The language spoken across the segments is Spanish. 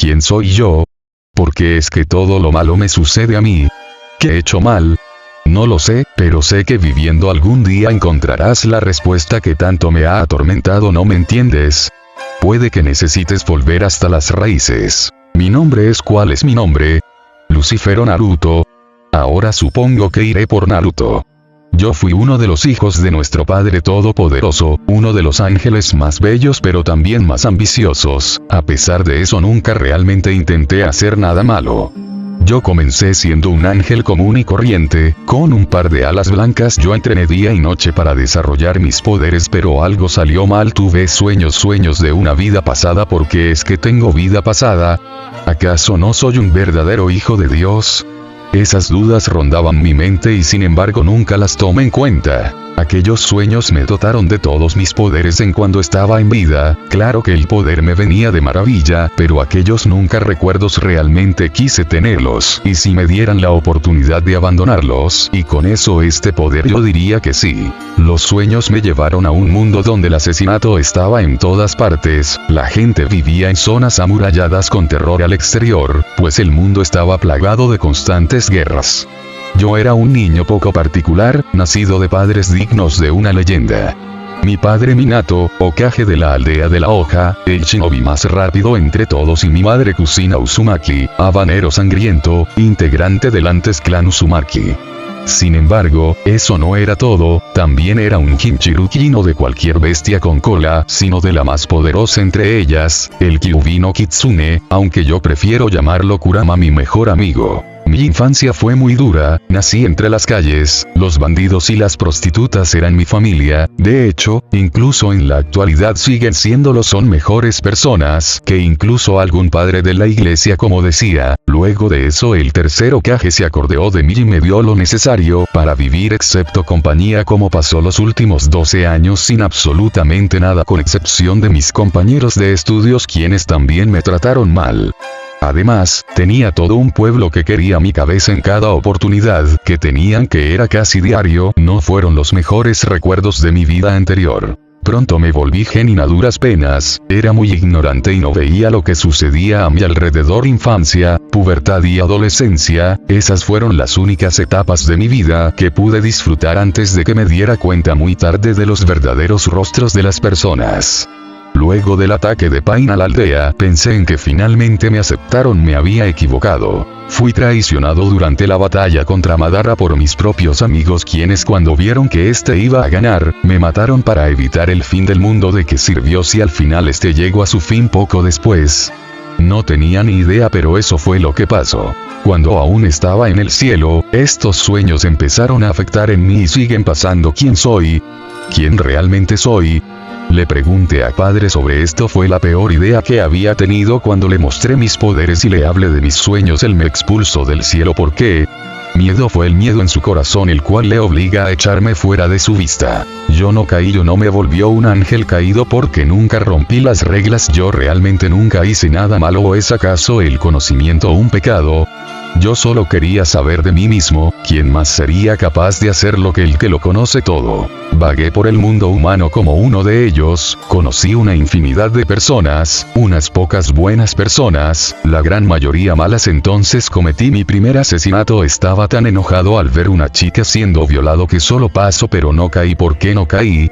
¿Quién soy yo? ¿Por qué es que todo lo malo me sucede a mí? ¿Qué he hecho mal? No lo sé, pero sé que viviendo algún día encontrarás la respuesta que tanto me ha atormentado. ¿No me entiendes? Puede que necesites volver hasta las raíces. Mi nombre es ¿cuál es mi nombre? Lucifero Naruto. Ahora supongo que iré por Naruto. Yo fui uno de los hijos de nuestro Padre Todopoderoso, uno de los ángeles más bellos pero también más ambiciosos. A pesar de eso nunca realmente intenté hacer nada malo. Yo comencé siendo un ángel común y corriente, con un par de alas blancas. Yo entrené día y noche para desarrollar mis poderes, pero algo salió mal. Tuve sueños de una vida pasada. ¿Por qué es que tengo vida pasada? ¿Acaso no soy un verdadero hijo de Dios? Esas dudas rondaban mi mente y sin embargo nunca las tomé en cuenta. Aquellos sueños me dotaron de todos mis poderes en cuando estaba en vida. Claro que el poder me venía de maravilla, pero aquellos nunca recuerdos realmente quise tenerlos. Y si me dieran la oportunidad de abandonarlos, y con eso este poder, yo diría que sí. Los sueños me llevaron a un mundo donde el asesinato estaba en todas partes, la gente vivía en zonas amuralladas con terror al exterior, pues el mundo estaba plagado de constantes guerras. Yo era un niño poco particular, nacido de padres dignos de una leyenda. Mi padre Minato, Hokage de la aldea de la hoja, el shinobi más rápido entre todos, y mi madre Kusina Uzumaki, habanero sangriento, integrante del antes clan Uzumaki. Sin embargo, eso no era todo, también era un Jinchuriki, no de cualquier bestia con cola, sino de la más poderosa entre ellas, el Kyuubi no Kitsune, aunque yo prefiero llamarlo Kurama, mi mejor amigo. Mi infancia fue muy dura, nací entre las calles, los bandidos y las prostitutas eran mi familia. De hecho, incluso en la actualidad siguen siéndolo. Son mejores personas que incluso algún padre de la iglesia, como decía. Luego de eso el tercer Hokage se acordó de mí y me dio lo necesario para vivir, excepto compañía, como pasó los últimos 12 años sin absolutamente nada, con excepción de mis compañeros de estudios, quienes también me trataron mal. Además, tenía todo un pueblo que quería mi cabeza en cada oportunidad que tenían, que era casi diario. No fueron los mejores recuerdos de mi vida anterior. Pronto me volví genin a duras penas, era muy ignorante y no veía lo que sucedía a mi alrededor. Infancia, pubertad y adolescencia, esas fueron las únicas etapas de mi vida que pude disfrutar antes de que me diera cuenta muy tarde de los verdaderos rostros de las personas. Luego del ataque de Pain a la aldea, pensé en que finalmente me aceptaron. Me había equivocado. Fui traicionado durante la batalla contra Madara por mis propios amigos, quienes, cuando vieron que este iba a ganar, me mataron para evitar el fin del mundo. ¿De qué sirvió si al final este llegó a su fin poco después? No tenía ni idea, pero eso fue lo que pasó. Cuando aún estaba en el cielo, estos sueños empezaron a afectar en mí y siguen pasando. ¿Quién soy? ¿Quién realmente soy? Le pregunté a padre sobre esto. Fue la peor idea que había tenido. Cuando le mostré mis poderes y le hablé de mis sueños, él me expulsó del cielo. ¿Por qué? Miedo. Fue el miedo en su corazón el cual le obliga a echarme fuera de su vista. Yo no caí, yo no me volvió un ángel caído porque nunca rompí las reglas. Yo realmente nunca hice nada malo. ¿O es acaso el conocimiento un pecado? Yo solo quería saber de mí mismo. ¿Quién más sería capaz de hacer lo que el que lo conoce todo? Vagué por el mundo humano como uno de ellos, conocí una infinidad de personas, unas pocas buenas personas, la gran mayoría malas. Entonces cometí mi primer asesinato. Estaba tan enojado al ver una chica siendo violado que solo pasó, pero no caí. ¿Por qué no caí?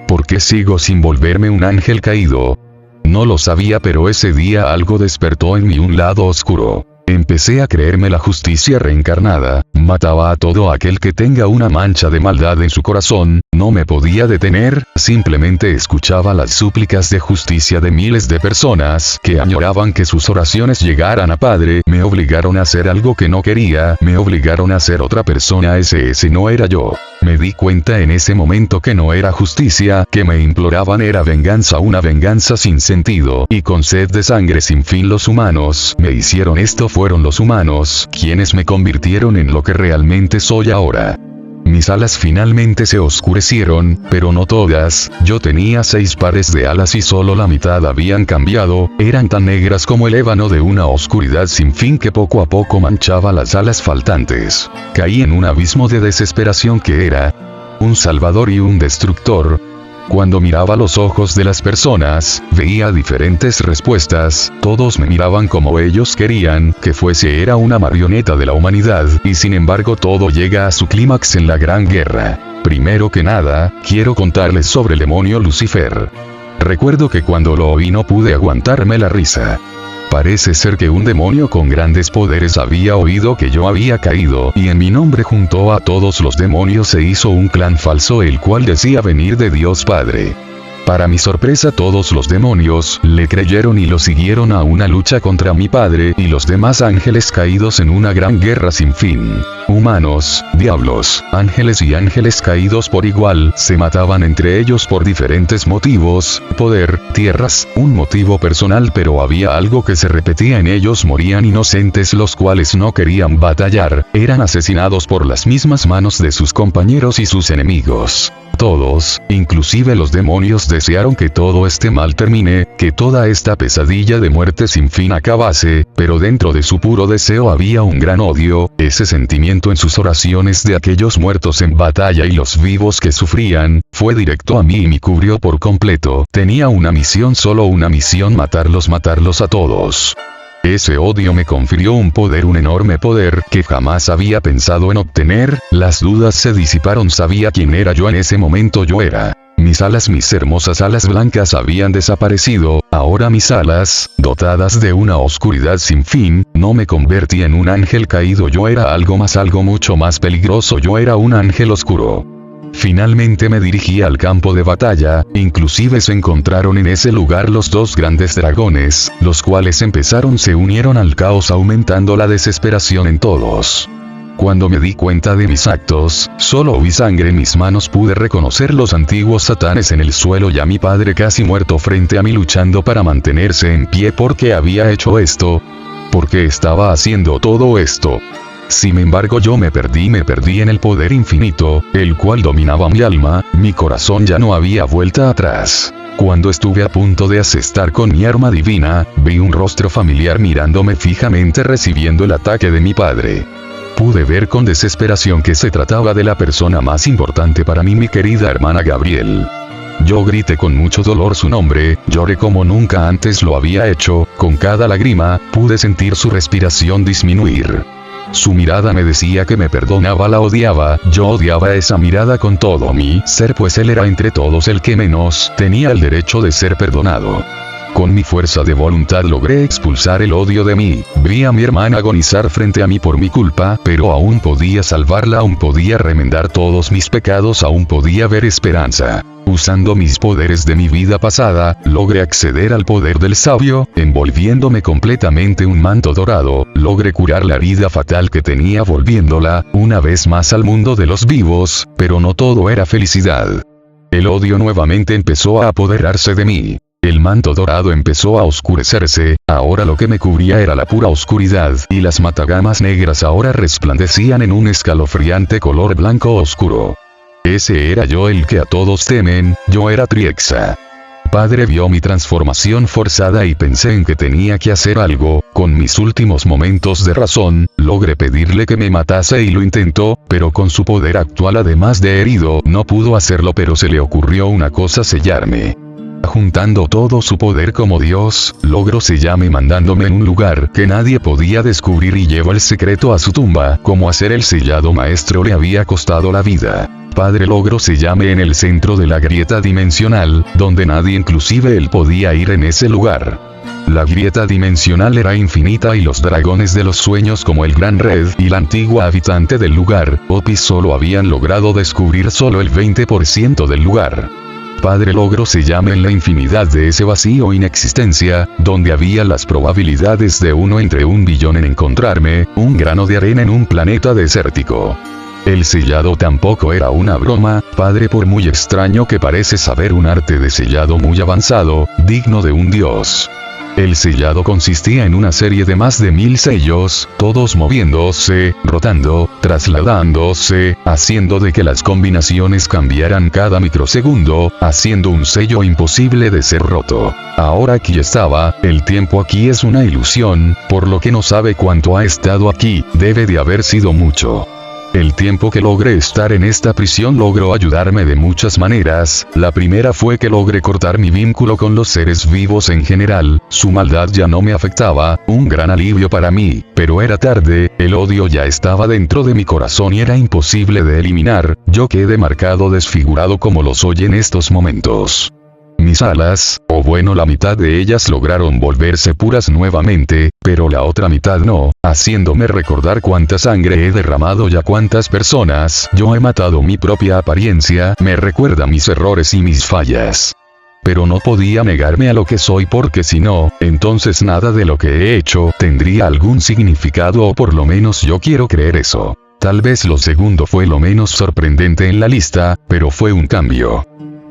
¿Por qué sigo sin volverme un ángel caído? No lo sabía, pero ese día algo despertó en mí, un lado oscuro. Empecé a creerme la justicia reencarnada, mataba a todo aquel que tenga una mancha de maldad en su corazón. No me podía detener, simplemente escuchaba las súplicas de justicia de miles de personas que añoraban que sus oraciones llegaran a Padre. Me obligaron a hacer algo que no quería, me obligaron a ser otra persona. Ese no era yo. Me di cuenta en ese momento que no era justicia, que me imploraban era venganza, una venganza sin sentido y con sed de sangre sin fin. Los humanos me hicieron esto. Fueron los humanos quienes me convirtieron en lo que realmente soy ahora. Mis alas finalmente se oscurecieron, pero no todas. Yo tenía 6 pares de alas y solo la mitad habían cambiado. Eran tan negras como el ébano de una oscuridad sin fin que poco a poco manchaba las alas faltantes. Caí en un abismo de desesperación que era un salvador y un destructor. Cuando miraba los ojos de las personas, veía diferentes respuestas, todos me miraban como ellos querían que fuese, era una marioneta de la humanidad, y sin embargo todo llega a su clímax en la Gran Guerra. Primero que nada, quiero contarles sobre el demonio Lucifer. Recuerdo que cuando lo oí no pude aguantarme la risa. Parece ser que un demonio con grandes poderes había oído que yo había caído, y en mi nombre juntó a todos los demonios e hizo un clan falso el cual decía venir de Dios Padre. Para mi sorpresa todos los demonios le creyeron y lo siguieron a una lucha contra mi padre y los demás ángeles caídos en una gran guerra sin fin. Humanos, diablos, ángeles y ángeles caídos por igual se mataban entre ellos por diferentes motivos, poder, tierras, un motivo personal, pero había algo que se repetía en ellos: morían inocentes los cuales no querían batallar, eran asesinados por las mismas manos de sus compañeros y sus enemigos. Todos, inclusive los demonios, desearon que todo este mal termine, que toda esta pesadilla de muerte sin fin acabase, pero dentro de su puro deseo había un gran odio, ese sentimiento en sus oraciones de aquellos muertos en batalla y los vivos que sufrían, fue directo a mí y me cubrió por completo. Tenía una misión, solo una misión: matarlos a todos. Ese odio me confirió un poder, un enorme poder, que jamás había pensado en obtener. Las dudas se disiparon, sabía quién era yo en ese momento. Yo era. Mis alas, mis hermosas alas blancas habían desaparecido, ahora mis alas, dotadas de una oscuridad sin fin, no me convertí en un ángel caído, yo era algo más, algo mucho más peligroso, yo era un ángel oscuro. Finalmente me dirigí al campo de batalla, inclusive se encontraron en ese lugar los dos grandes dragones, los cuales se unieron al caos, aumentando la desesperación en todos. Cuando me di cuenta de mis actos, solo vi sangre en mis manos, pude reconocer los antiguos satanes en el suelo y a mi padre casi muerto frente a mí luchando para mantenerse en pie. ¿Por qué había hecho esto? ¿Por qué estaba haciendo todo esto? Sin embargo yo me perdí en el poder infinito, el cual dominaba mi alma, mi corazón, ya no había vuelta atrás. Cuando estuve a punto de asestar con mi arma divina, vi un rostro familiar mirándome fijamente recibiendo el ataque de mi padre. Pude ver con desesperación que se trataba de la persona más importante para mí, mi querida hermana Gabriel. Yo grité con mucho dolor su nombre, lloré como nunca antes lo había hecho, con cada lágrima, pude sentir su respiración disminuir. Su mirada me decía que me perdonaba, la odiaba, yo odiaba esa mirada con todo mi ser, pues él era entre todos el que menos tenía el derecho de ser perdonado. Con mi fuerza de voluntad logré expulsar el odio de mí, vi a mi hermana agonizar frente a mí por mi culpa, pero aún podía salvarla, aún podía remendar todos mis pecados, aún podía ver esperanza. Usando mis poderes de mi vida pasada, logré acceder al poder del sabio, envolviéndome completamente un manto dorado, logré curar la herida fatal que tenía, volviéndola, una vez más, al mundo de los vivos, pero no todo era felicidad. El odio nuevamente empezó a apoderarse de mí. El manto dorado empezó a oscurecerse, ahora lo que me cubría era la pura oscuridad, y las matagamas negras ahora resplandecían en un escalofriante color blanco oscuro. Ese era yo, el que a todos temen, yo era Triexa. Padre vio mi transformación forzada y pensé en que tenía que hacer algo. Con mis últimos momentos de razón, logré pedirle que me matase y lo intentó, pero con su poder actual, además de herido, no pudo hacerlo, pero se le ocurrió una cosa: sellarme. Juntando todo su poder como Dios, logró sellarme mandándome en un lugar que nadie podía descubrir y llevó el secreto a su tumba. Como hacer el sellado maestro le había costado la vida. Padre logró sellarme en el centro de la grieta dimensional, donde nadie, inclusive él, podía ir en ese lugar. La grieta dimensional era infinita y los dragones de los sueños como el Gran Red y la antigua habitante del lugar, Opis, solo habían logrado descubrir solo el 20% del lugar. Padre logró sellarme en la infinidad de ese vacío inexistencia, donde había las probabilidades de 1 entre 1 billón en encontrarme, un grano de arena en un planeta desértico. El sellado tampoco era una broma, Padre, por muy extraño que parece, saber un arte de sellado muy avanzado, digno de un dios. El sellado consistía en una serie de más de 1000 sellos, todos moviéndose, rotando, trasladándose, haciendo de que las combinaciones cambiaran cada microsegundo, haciendo un sello imposible de ser roto. Ahora aquí estaba, el tiempo aquí es una ilusión, por lo que no sabe cuánto ha estado aquí, debe de haber sido mucho. El tiempo que logré estar en esta prisión logró ayudarme de muchas maneras. La primera fue que logré cortar mi vínculo con los seres vivos en general, su maldad ya no me afectaba, un gran alivio para mí, pero era tarde, el odio ya estaba dentro de mi corazón y era imposible de eliminar, yo quedé marcado desfigurado como lo soy en estos momentos. Mis alas, o bueno la mitad de ellas lograron volverse puras nuevamente, pero la otra mitad no, haciéndome recordar cuánta sangre he derramado y a cuántas personas yo he matado. Mi propia apariencia me recuerda mis errores y mis fallas. Pero no podía negarme a lo que soy porque si no, entonces nada de lo que he hecho tendría algún significado o por lo menos yo quiero creer eso. Tal vez lo segundo fue lo menos sorprendente en la lista, pero fue un cambio.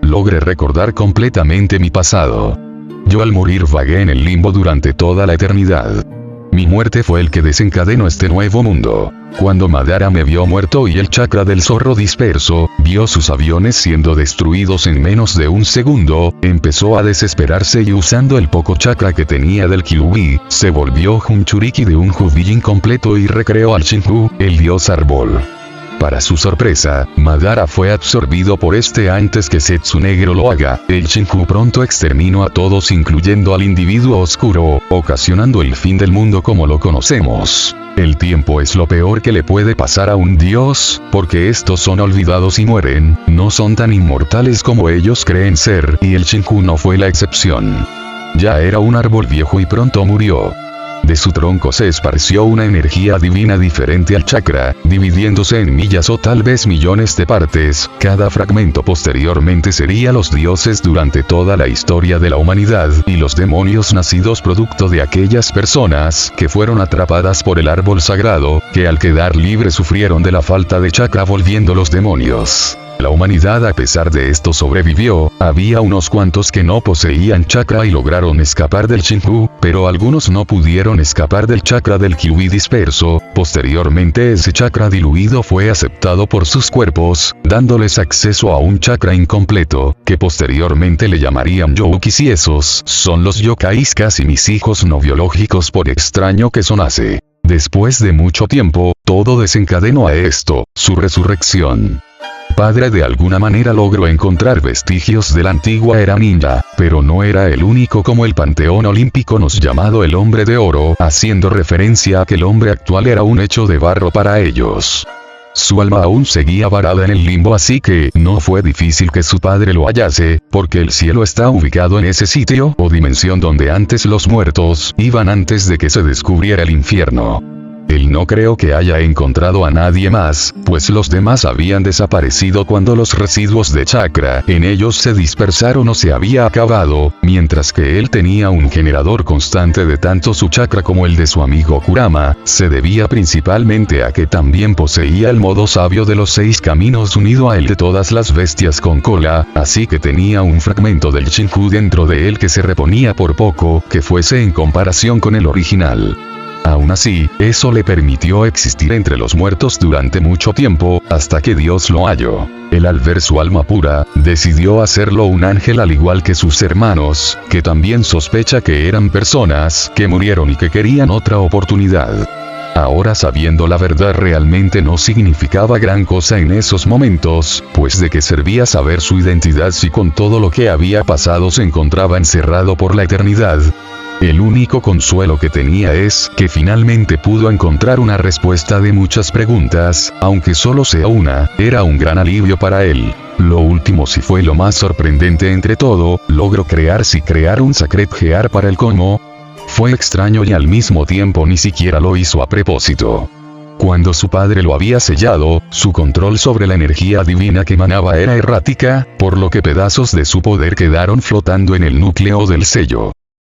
Logré recordar completamente mi pasado. Yo al morir vagué en el limbo durante toda la eternidad. Mi muerte fue el que desencadenó este nuevo mundo. Cuando Madara me vio muerto y el chakra del zorro disperso, vio sus aviones siendo destruidos en menos de un segundo, empezó a desesperarse y usando el poco chakra que tenía del Kyuubi, se volvió Jinchuriki de un Hyuujin completo y recreó al Shinju, el dios árbol. Para su sorpresa, Madara fue absorbido por este antes que Setsunegro lo haga. El Shinju pronto exterminó a todos incluyendo al individuo oscuro, ocasionando el fin del mundo como lo conocemos. El tiempo es lo peor que le puede pasar a un dios, porque estos son olvidados y mueren, no son tan inmortales como ellos creen ser, y el Shinju no fue la excepción. Ya era un árbol viejo y pronto murió. De su tronco se esparció una energía divina diferente al chakra, dividiéndose en millas o tal vez millones de partes, cada fragmento posteriormente sería los dioses durante toda la historia de la humanidad y los demonios nacidos producto de aquellas personas que fueron atrapadas por el árbol sagrado, que al quedar libres sufrieron de la falta de chakra volviéndolos demonios. La humanidad a pesar de esto sobrevivió, había unos cuantos que no poseían chakra y lograron escapar del Shinju, pero algunos no pudieron escapar del chakra del Kyuubi disperso. Posteriormente ese chakra diluido fue aceptado por sus cuerpos, dándoles acceso a un chakra incompleto, que posteriormente le llamarían Youkis y esos son los yokais casi mis hijos no biológicos por extraño que sonase. Después de mucho tiempo, todo desencadenó a esto, su resurrección. Padre de alguna manera logró encontrar vestigios de la antigua era ninja, pero no era el único como el panteón olímpico nos llamado el hombre de oro, haciendo referencia a que el hombre actual era un hecho de barro para ellos. Su alma aún seguía varada en el limbo así que no fue difícil que su padre lo hallase, porque el cielo está ubicado en ese sitio o dimensión donde antes los muertos iban antes de que se descubriera el infierno. Él no creo que haya encontrado a nadie más, pues los demás habían desaparecido cuando los residuos de chakra en ellos se dispersaron o se había acabado, mientras que él tenía un generador constante de tanto su chakra como el de su amigo Kurama, se debía principalmente a que también poseía el modo sabio de los 6 caminos unido a el de todas las bestias con cola, así que tenía un fragmento del Shinju dentro de él que se reponía por poco que fuese en comparación con el original. Aún así, eso le permitió existir entre los muertos durante mucho tiempo, hasta que Dios lo halló. Él al ver su alma pura, decidió hacerlo un ángel al igual que sus hermanos, que también sospecha que eran personas que murieron y que querían otra oportunidad. Ahora sabiendo la verdad realmente no significaba gran cosa en esos momentos, pues de qué servía saber su identidad si con todo lo que había pasado se encontraba encerrado por la eternidad. El único consuelo que tenía es que finalmente pudo encontrar una respuesta de muchas preguntas, aunque solo sea una, era un gran alivio para él. Lo último sí fue lo más sorprendente entre todo, logró crear un Sacred Gear para el Como. Fue extraño y al mismo tiempo ni siquiera lo hizo a propósito. Cuando su padre lo había sellado, su control sobre la energía divina que emanaba era errática, por lo que pedazos de su poder quedaron flotando en el núcleo del sello.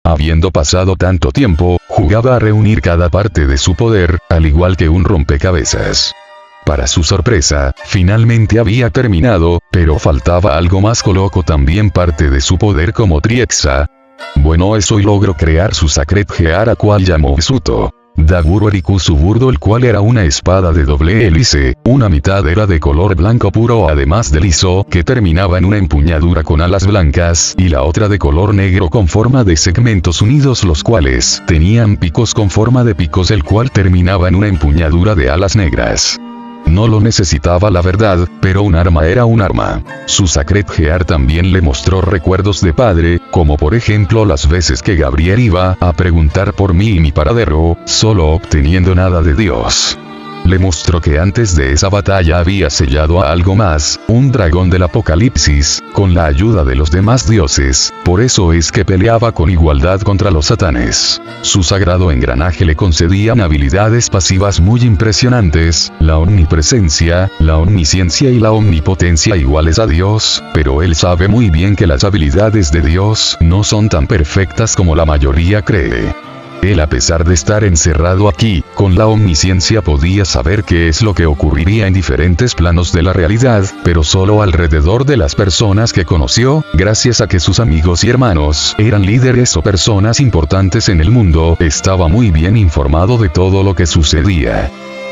Habiendo pasado tanto tiempo, jugaba a reunir cada parte de su poder, al igual que un rompecabezas. Para su sorpresa, finalmente había terminado, pero faltaba algo más. Colocó también parte de su poder como Triexa. Bueno, eso y logró crear su Sacred Gear, a cual llamó Usuto Daguro Erikusu Burdo, el cual era una espada de doble hélice, una mitad era de color blanco puro además de liso, que terminaba en una empuñadura con alas blancas, y la otra de color negro con forma de segmentos unidos, los cuales tenían picos con forma de picos, el cual terminaba en una empuñadura de alas negras. No lo necesitaba la verdad, pero un arma era un arma. Su Sacred Heart también le mostró recuerdos de padre, como por ejemplo las veces que Gabriel iba a preguntar por mí y mi paradero, solo obteniendo nada de Dios. Le mostró que antes de esa batalla había sellado a algo más, un dragón del apocalipsis, con la ayuda de los demás dioses, por eso es que peleaba con igualdad contra los satanes. Su sagrado engranaje le concedían habilidades pasivas muy impresionantes, la omnipresencia, la omnisciencia y la omnipotencia iguales a Dios, pero él sabe muy bien que las habilidades de Dios no son tan perfectas como la mayoría cree. Él, a pesar de estar encerrado aquí, con la omnisciencia podía saber qué es lo que ocurriría en diferentes planos de la realidad, pero solo alrededor de las personas que conoció, gracias a que sus amigos y hermanos eran líderes o personas importantes en el mundo, estaba muy bien informado de todo lo que sucedía.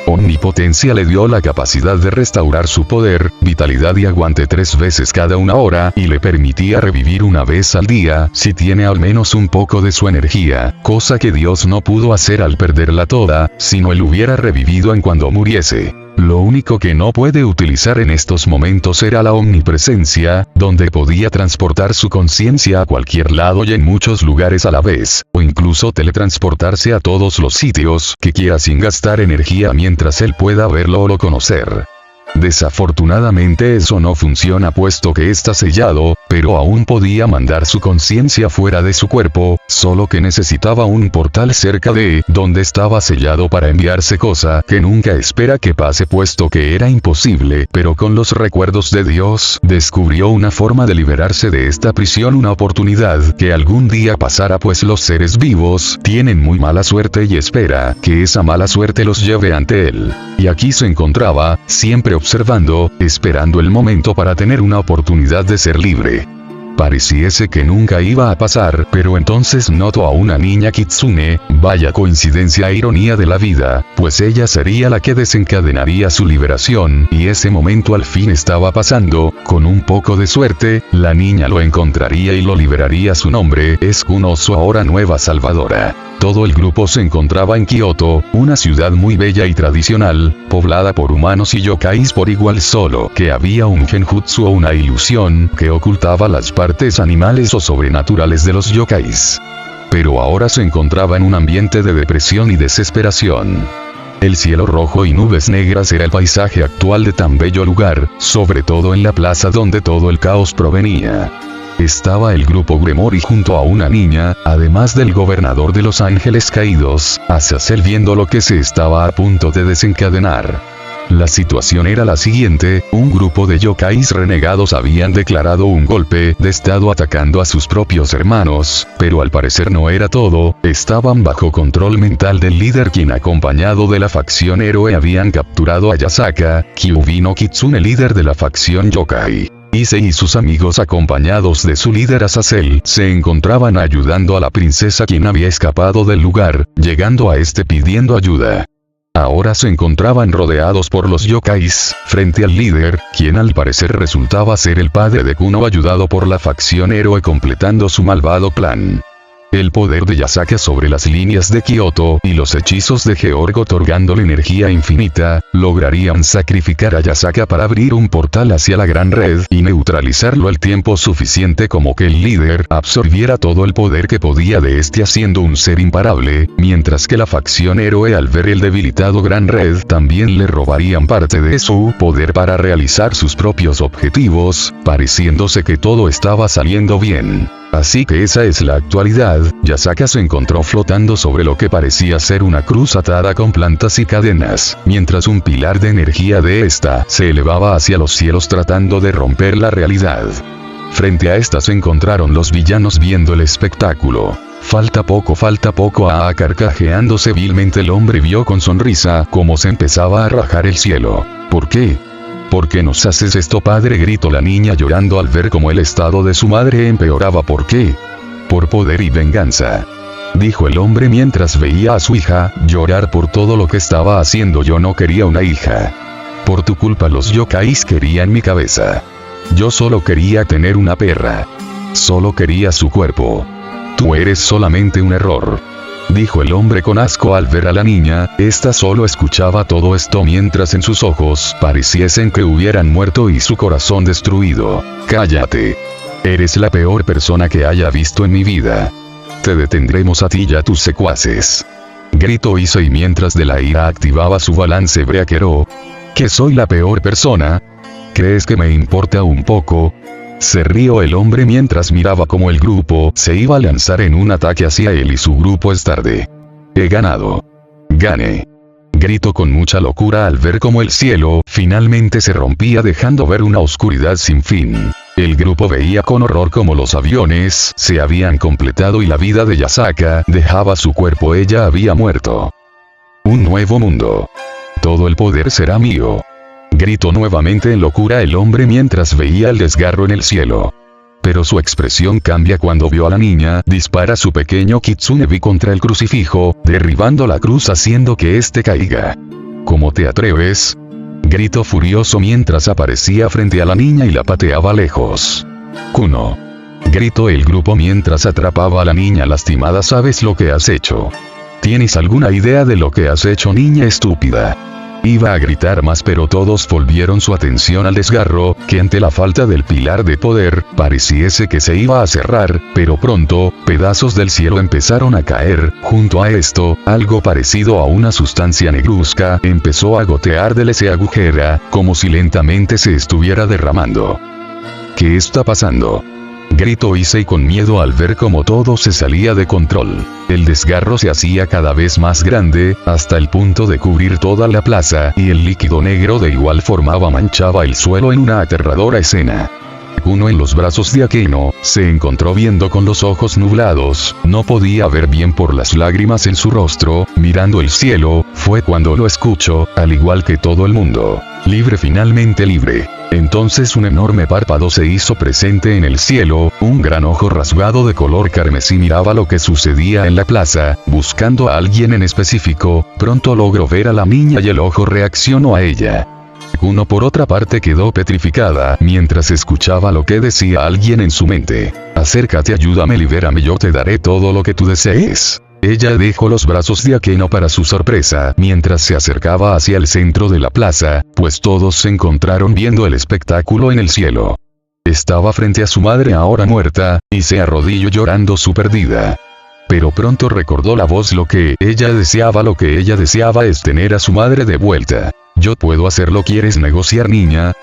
Omnipotencia le dio la capacidad de restaurar su poder, vitalidad y aguante 3 veces cada 1 hora, y le permitía revivir 1 vez al día, si tiene al menos un poco de su energía, cosa que Dios no pudo hacer al perderla toda, si no él hubiera revivido en cuando muriese. Lo único que no puede utilizar en estos momentos era la omnipresencia, donde podía transportar su conciencia a cualquier lado y en muchos lugares a la vez, o incluso teletransportarse a todos los sitios que quiera sin gastar energía mientras él pueda verlo o lo conocer. Desafortunadamente eso no funciona puesto que está sellado, pero aún podía mandar su conciencia fuera de su cuerpo, solo que necesitaba un portal cerca de donde estaba sellado para enviarse, cosa que nunca espera que pase puesto que era imposible, pero con los recuerdos de Dios, descubrió una forma de liberarse de esta prisión, una oportunidad que algún día pasará, pues los seres vivos tienen muy mala suerte y espera que esa mala suerte los lleve ante él. Y aquí se encontraba, siempre observando, esperando el momento para tener una oportunidad de ser libre. Pareciese que nunca iba a pasar, pero entonces notó a una niña kitsune, vaya coincidencia e ironía de la vida, pues ella sería la que desencadenaría su liberación, y ese momento al fin estaba pasando. Con un poco de suerte, la niña lo encontraría y lo liberaría. Su nombre es Kunosu, ahora nueva salvadora. Todo el grupo se encontraba en Kioto, una ciudad muy bella y tradicional, poblada por humanos y yokais por igual, solo que había un genjutsu o una ilusión que ocultaba las partes animales o sobrenaturales de los yokais. Pero ahora se encontraba en un ambiente de depresión y desesperación. El cielo rojo y nubes negras era el paisaje actual de tan bello lugar, sobre todo en la plaza donde todo el caos provenía. Estaba el grupo Gremori junto a una niña, además del gobernador de los ángeles caídos, Azazel, viendo lo que se estaba a punto de desencadenar. La situación era la siguiente: un grupo de yokais renegados habían declarado un golpe de estado atacando a sus propios hermanos, pero al parecer no era todo, estaban bajo control mental del líder, quien acompañado de la facción héroe habían capturado a Yasaka, Kyuubi no Kitsune, líder de la facción yokai. Issei y sus amigos, acompañados de su líder Azazel, se encontraban ayudando a la princesa, quien había escapado del lugar, llegando a este pidiendo ayuda. Ahora se encontraban rodeados por los yokais, frente al líder, quien al parecer resultaba ser el padre de Kuno, ayudado por la facción héroe completando su malvado plan. El poder de Yasaka sobre las líneas de Kioto y los hechizos de Georg otorgándole energía infinita, lograrían sacrificar a Yasaka para abrir un portal hacia la gran red y neutralizarlo el tiempo suficiente como que el líder absorbiera todo el poder que podía de este, haciendo un ser imparable, mientras que la facción héroe, al ver el debilitado gran red, también le robarían parte de su poder para realizar sus propios objetivos, pareciéndose que todo estaba saliendo bien. Así que esa es la actualidad. Yasaka se encontró flotando sobre lo que parecía ser una cruz atada con plantas y cadenas, mientras un pilar de energía de esta se elevaba hacia los cielos tratando de romper la realidad. Frente a esta se encontraron los villanos viendo el espectáculo. Falta poco, carcajeándose vilmente, el hombre vio con sonrisa cómo se empezaba a rajar el cielo. ¿Por qué? ¿Por qué nos haces esto, padre?, gritó la niña llorando al ver cómo el estado de su madre empeoraba. ¿Por qué? Por poder y venganza, dijo el hombre mientras veía a su hija llorar por todo lo que estaba haciendo. Yo no quería una hija. Por tu culpa los yokais querían mi cabeza. Yo solo quería tener una perra. Solo quería su cuerpo. Tú eres solamente un error. dijo el hombre con asco al ver a la niña. Esta solo escuchaba todo esto mientras en sus ojos pareciesen que hubieran muerto y su corazón destruido. Cállate. Eres la peor persona que haya visto en mi vida. Te detendremos a ti y a tus secuaces. Gritó Issei mientras de la ira activaba su balance breakero. ¿Que soy la peor persona? ¿Crees que me importa un poco? Se rió el hombre mientras miraba cómo el grupo se iba a lanzar en un ataque hacia él y su grupo es tarde. He ganado. Gané. Gritó con mucha locura al ver cómo el cielo finalmente se rompía dejando ver una oscuridad sin fin. El grupo veía con horror cómo los aviones se habían completado y la vida de Yasaka dejaba su cuerpo. Ella había muerto. Un nuevo mundo. Todo el poder será mío. Gritó nuevamente en locura el hombre mientras veía el desgarro en el cielo. Pero su expresión cambia cuando vio a la niña dispara su pequeño Kitsunebi contra el crucifijo, derribando la cruz haciendo que éste caiga. ¿Cómo te atreves? Gritó furioso mientras aparecía frente a la niña y la pateaba lejos. Kuno. Gritó el grupo mientras atrapaba a la niña lastimada. ¿Sabes lo que has hecho? ¿Tienes alguna idea de lo que has hecho, niña estúpida? Iba a gritar más pero todos volvieron su atención al desgarro, que ante la falta del pilar de poder, pareciese que se iba a cerrar, pero pronto, pedazos del cielo empezaron a caer. Junto a esto, algo parecido a una sustancia negruzca empezó a gotear de ese agujero, como si lentamente se estuviera derramando. ¿Qué está pasando? Gritó Issei con miedo al ver cómo todo se salía de control. El desgarro se hacía cada vez más grande, hasta el punto de cubrir toda la plaza, y el líquido negro de igual forma manchaba el suelo en una aterradora escena. Kuno en los brazos de Akeno, se encontró viendo con los ojos nublados, no podía ver bien por las lágrimas en su rostro, mirando el cielo. Fue cuando lo escuchó, al igual que todo el mundo. Libre, finalmente libre. Entonces un enorme párpado se hizo presente en el cielo, un gran ojo rasgado de color carmesí miraba lo que sucedía en la plaza, buscando a alguien en específico. Pronto logró ver a la niña y el ojo reaccionó a ella. Kuno por otra parte quedó petrificada mientras escuchaba lo que decía alguien en su mente. Acércate, ayúdame, libérame, yo te daré todo lo que tú desees. Ella dejó los brazos de Akeno para su sorpresa mientras se acercaba hacia el centro de la plaza, pues todos se encontraron viendo el espectáculo en el cielo. Estaba frente a su madre ahora muerta, y se arrodilló llorando su pérdida. Pero pronto recordó la voz. Lo que ella deseaba es tener a su madre de vuelta. Yo puedo hacerlo, ¿quieres negociar, niña?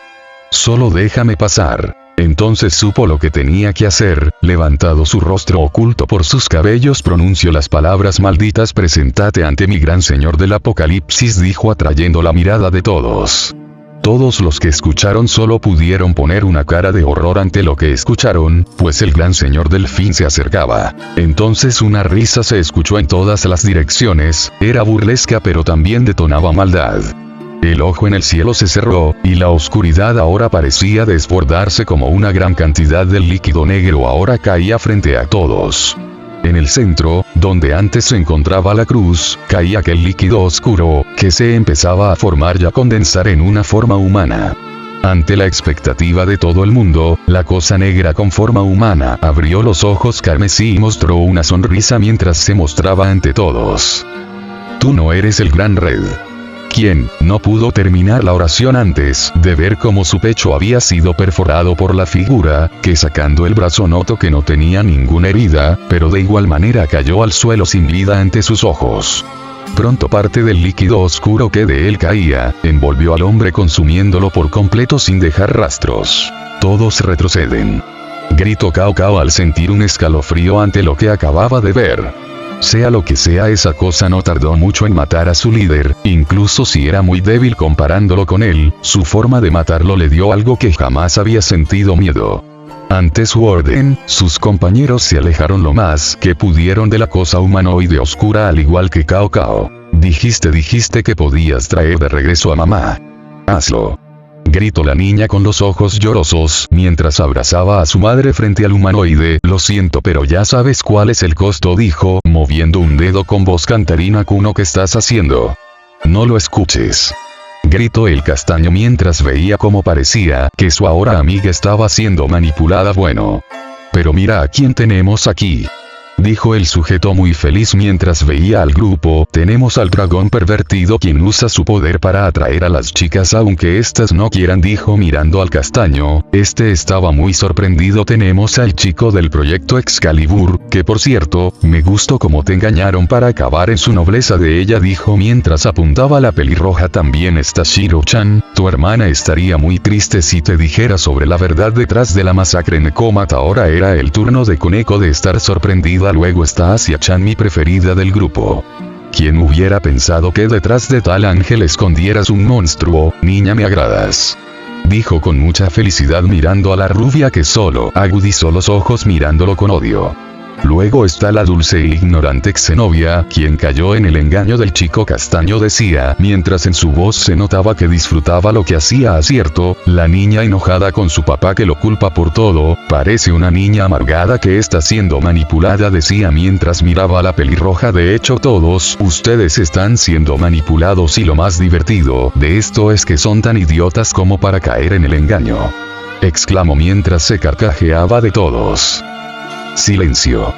Solo déjame pasar. Entonces supo lo que tenía que hacer. Levantado su rostro oculto por sus cabellos, pronunció las palabras malditas. Preséntate ante mi gran señor del apocalipsis, dijo atrayendo la mirada de todos. Todos los que escucharon solo pudieron poner una cara de horror ante lo que escucharon, pues el gran señor del fin se acercaba. Entonces una risa se escuchó en todas las direcciones, era burlesca pero también detonaba maldad. El ojo en el cielo se cerró, y la oscuridad ahora parecía desbordarse como una gran cantidad del líquido negro ahora caía frente a todos. En el centro, donde antes se encontraba la cruz, caía aquel líquido oscuro, que se empezaba a formar y a condensar en una forma humana. Ante la expectativa de todo el mundo, la cosa negra con forma humana abrió los ojos carmesí y mostró una sonrisa mientras se mostraba ante todos. Tú no eres el gran Red. ¿Quién? No pudo terminar la oración antes de ver cómo su pecho había sido perforado por la figura, que sacando el brazo notó que no tenía ninguna herida, pero de igual manera cayó al suelo sin vida ante sus ojos. Pronto parte del líquido oscuro que de él caía, envolvió al hombre consumiéndolo por completo sin dejar rastros. Todos retroceden. Gritó Cao Cao al sentir un escalofrío ante lo que acababa de ver. Sea lo que sea, esa cosa no tardó mucho en matar a su líder, incluso si era muy débil comparándolo con él, su forma de matarlo le dio algo que jamás había sentido: miedo. Ante su orden, sus compañeros se alejaron lo más que pudieron de la cosa humanoide oscura al igual que Cao Cao. Dijiste que podías traer de regreso a mamá. Hazlo. Gritó la niña con los ojos llorosos mientras abrazaba a su madre frente al humanoide. Lo siento, pero ya sabes cuál es el costo, dijo, moviendo un dedo con voz cantarina. Kuno, ¿qué estás haciendo? No lo escuches. Gritó el castaño mientras veía cómo parecía que su ahora amiga estaba siendo manipulada. Bueno. Pero mira a quién tenemos aquí. dijo el sujeto muy feliz mientras veía al grupo. Tenemos al dragón pervertido quien usa su poder para atraer a las chicas aunque éstas no quieran, dijo mirando al castaño. Este estaba muy sorprendido. Tenemos al chico del proyecto Excalibur, que por cierto, me gustó cómo te engañaron para acabar en su nobleza de ella, dijo mientras apuntaba a la pelirroja. También está Shiro-chan, tu hermana estaría muy triste si te dijera sobre la verdad detrás de la masacre en Nekomata. Ahora era el turno de Koneko de estar sorprendida. Luego está Asia-chan, mi preferida del grupo. ¿Quién hubiera pensado que detrás de tal ángel escondieras un monstruo? Niña, me agradas, dijo con mucha felicidad mirando a la rubia que solo agudizó los ojos mirándolo con odio. Luego está la dulce e ignorante Xenovia, quien cayó en el engaño del chico castaño, decía, mientras en su voz se notaba que disfrutaba lo que hacía. Acierto, la niña enojada con su papá que lo culpa por todo, parece una niña amargada que está siendo manipulada, decía mientras miraba a la pelirroja. De hecho todos ustedes están siendo manipulados y lo más divertido de esto es que son tan idiotas como para caer en el engaño, exclamó mientras se carcajeaba de todos. Silencio,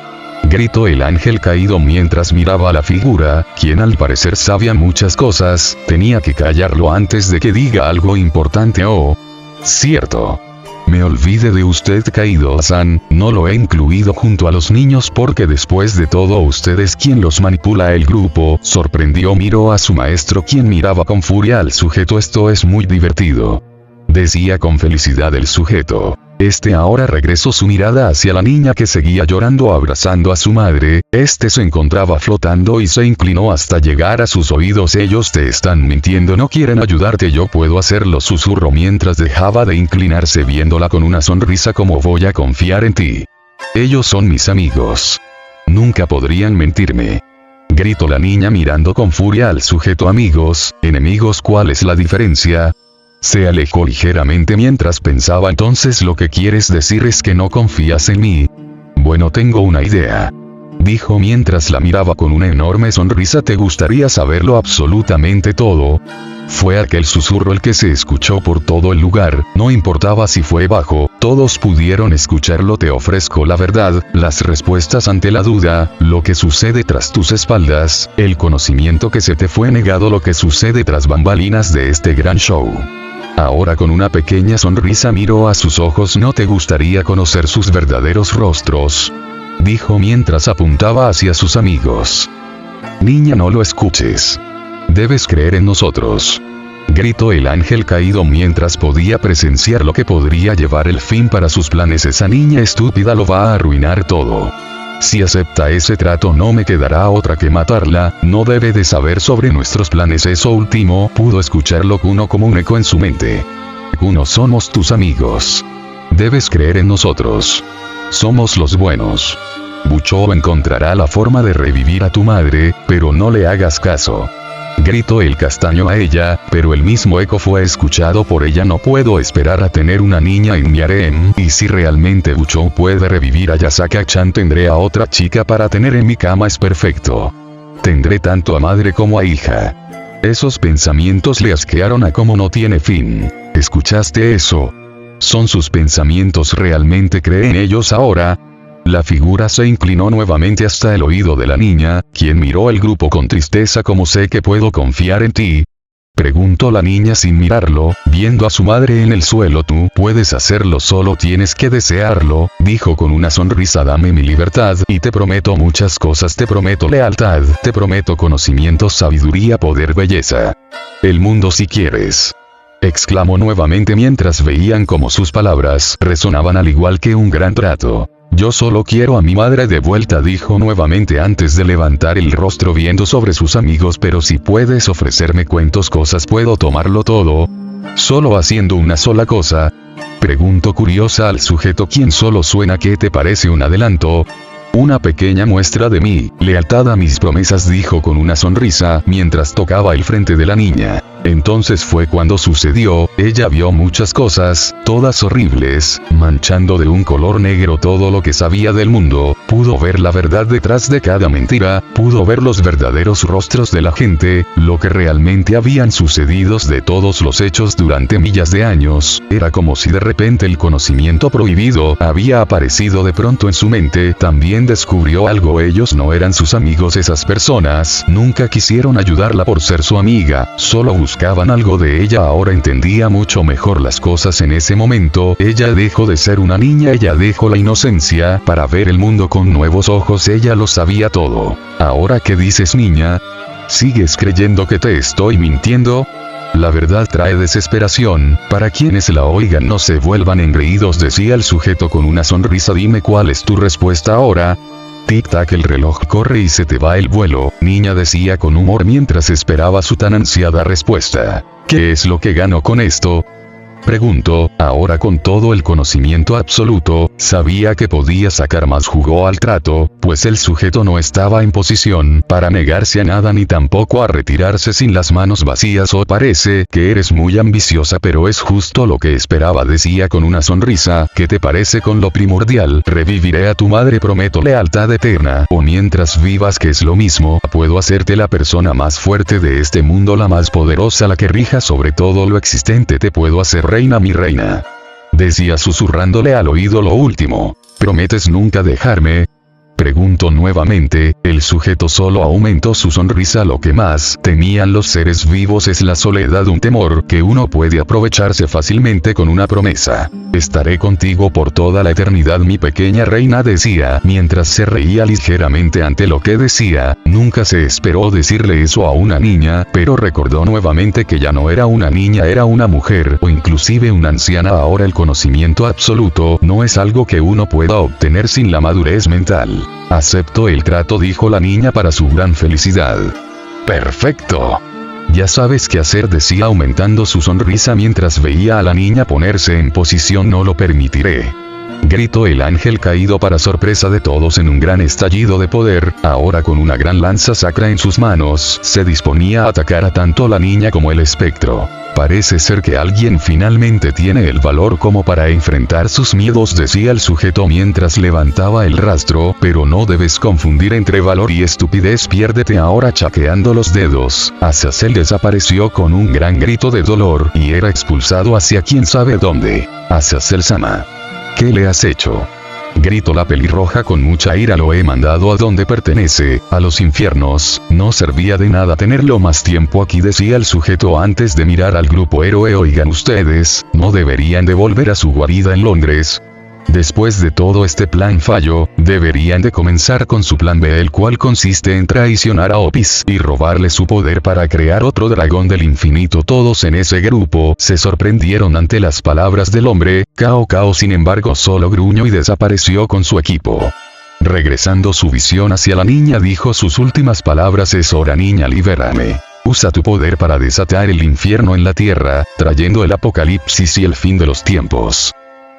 gritó el ángel caído mientras miraba a la figura, quien al parecer sabía muchas cosas. Tenía que callarlo antes de que diga algo importante. Oh, cierto. Me olvidé de usted, Kaido-san, no lo he incluido junto a los niños porque después de todo usted es quien los manipula. El grupo sorprendió, miró a su maestro quien miraba con furia al sujeto. Esto es muy divertido, decía con felicidad el sujeto. Este ahora regresó su mirada hacia la niña que seguía llorando abrazando a su madre. Este se encontraba flotando y se inclinó hasta llegar a sus oídos. Ellos te están mintiendo, no quieren ayudarte, yo puedo hacerlo, susurró mientras dejaba de inclinarse viéndola con una sonrisa. ¿Cómo voy a confiar en ti? Ellos son mis amigos. Nunca podrían mentirme, gritó la niña mirando con furia al sujeto. Amigos, enemigos, ¿cuál es la diferencia? Se alejó ligeramente mientras pensaba. Entonces lo que quieres decir es que no confías en mí. Bueno, tengo una idea, dijo mientras la miraba con una enorme sonrisa. ¿Te gustaría saberlo absolutamente todo? Fue aquel susurro el que se escuchó por todo el lugar, no importaba si fue bajo, todos pudieron escucharlo. Te ofrezco la verdad, las respuestas ante la duda, lo que sucede tras tus espaldas, el conocimiento que se te fue negado, lo que sucede tras bambalinas de este gran show. Ahora con una pequeña sonrisa miró a sus ojos. ¿No te gustaría conocer sus verdaderos rostros?, dijo mientras apuntaba hacia sus amigos. Niña, no lo escuches. Debes creer en nosotros, gritó el ángel caído mientras podía presenciar lo que podría llevar el fin para sus planes. Esa niña estúpida lo va a arruinar todo. Si acepta ese trato no me quedará otra que matarla. No debe de saber sobre nuestros planes. Eso último pudo escucharlo Kuno como un eco en su mente. Kuno, somos tus amigos. Debes creer en nosotros. Somos los buenos. Buchou encontrará la forma de revivir a tu madre, pero no le hagas caso, gritó el castaño a ella, pero el mismo eco fue escuchado por ella. No puedo esperar a tener una niña en mi harem, y si realmente Buchou puede revivir a Yasaka-chan tendré a otra chica para tener en mi cama. Es perfecto. Tendré tanto a madre como a hija. Esos pensamientos le asquearon a como no tiene fin. ¿Escuchaste eso? Son sus pensamientos, ¿realmente cree en ellos ahora? La figura se inclinó nuevamente hasta el oído de la niña, quien miró al grupo con tristeza. ¿Cómo sé que puedo confiar en ti?, preguntó la niña sin mirarlo, viendo a su madre en el suelo. Tú puedes hacerlo, solo tienes que desearlo, dijo con una sonrisa. Dame mi libertad y te prometo muchas cosas. Te prometo lealtad, te prometo conocimiento, sabiduría, poder, belleza. El mundo si quieres, exclamó nuevamente mientras veían cómo sus palabras resonaban al igual que un gran trato. Yo solo quiero a mi madre de vuelta, dijo nuevamente antes de levantar el rostro viendo sobre sus amigos. Pero si puedes ofrecerme cuentos cosas puedo tomarlo todo. ¿Solo haciendo una sola cosa?, preguntó curiosa al sujeto quien solo suena. ¿Qué te parece un adelanto? Una pequeña muestra de mi lealtad a mis promesas, dijo con una sonrisa mientras tocaba el frente de la niña. Entonces fue cuando sucedió. Ella vio muchas cosas, todas horribles, manchando de un color negro todo lo que sabía del mundo. Pudo ver la verdad detrás de cada mentira, pudo ver los verdaderos rostros de la gente, lo que realmente habían sucedido de todos los hechos durante millas de años. Era como si de repente el conocimiento prohibido había aparecido de pronto en su mente. También también descubrió algo: ellos no eran sus amigos. Esas personas nunca quisieron ayudarla por ser su amiga, solo buscaban algo de ella. Ahora entendía mucho mejor las cosas en ese momento. Ella dejó de ser una niña, ella dejó la inocencia para ver el mundo con nuevos ojos. Ella lo sabía todo. ¿Ahora qué dices, niña? ¿Sigues creyendo que te estoy mintiendo? La verdad trae desesperación, para quienes la oigan no se vuelvan engreídos, decía el sujeto con una sonrisa. Dime cuál es tu respuesta ahora. Tic-tac, el reloj corre y se te va el vuelo, niña, decía con humor mientras esperaba su tan ansiada respuesta. ¿Qué es lo que gano con esto? Preguntó, ahora con todo el conocimiento absoluto, sabía que podía sacar más jugo al trato, pues el sujeto no estaba en posición para negarse a nada ni tampoco a retirarse sin las manos vacías. Oh, parece que eres muy ambiciosa, pero es justo lo que esperaba, decía con una sonrisa. ¿Qué te parece con lo primordial? Reviviré a tu madre, prometo lealtad eterna, o mientras vivas, que es lo mismo, puedo hacerte la persona más fuerte de este mundo, la más poderosa, la que rija sobre todo lo existente. Te puedo hacer reina, mi reina. Decía susurrándole al oído lo último. ¿Prometes nunca dejarme? Preguntó nuevamente. El sujeto solo aumentó su sonrisa. Lo que más temían los seres vivos es la soledad, un temor que uno puede aprovecharse fácilmente con una promesa. Estaré contigo por toda la eternidad, mi pequeña reina, decía, mientras se reía ligeramente ante lo que decía. Nunca se esperó decirle eso a una niña, pero recordó nuevamente que ya no era una niña, era una mujer, o inclusive una anciana. Ahora el conocimiento absoluto no es algo que uno pueda obtener sin la madurez mental. Acepto el trato, dijo la niña para su gran felicidad. Perfecto. Ya sabes qué hacer, decía aumentando su sonrisa mientras veía a la niña ponerse en posición. No lo permitiré. Gritó el ángel caído para sorpresa de todos en un gran estallido de poder. Ahora con una gran lanza sacra en sus manos, se disponía a atacar a tanto la niña como el espectro. Parece ser que alguien finalmente tiene el valor como para enfrentar sus miedos, decía el sujeto mientras levantaba el rastro, pero no debes confundir entre valor y estupidez. Piérdete ahora. Chaqueando los dedos, Azazel desapareció con un gran grito de dolor y era expulsado hacia quién sabe dónde. Azazel-sama, ¿qué le has hecho? Gritó la pelirroja con mucha ira. Lo he mandado a donde pertenece, a los infiernos. No servía de nada tenerlo más tiempo aquí, decía el sujeto antes de mirar al grupo héroe. Oigan ustedes, ¿no deberían de volver a su guarida en Londres? Después de todo este plan fallo, deberían de comenzar con su plan B, el cual consiste en traicionar a Opis y robarle su poder para crear otro dragón del infinito. Todos en ese grupo se sorprendieron ante las palabras del hombre. Cao, sin embargo, solo gruñó y desapareció con su equipo. Regresando su visión hacia la niña, dijo sus últimas palabras: es hora, niña, libérame. Usa tu poder para desatar el infierno en la tierra, trayendo el apocalipsis y el fin de los tiempos.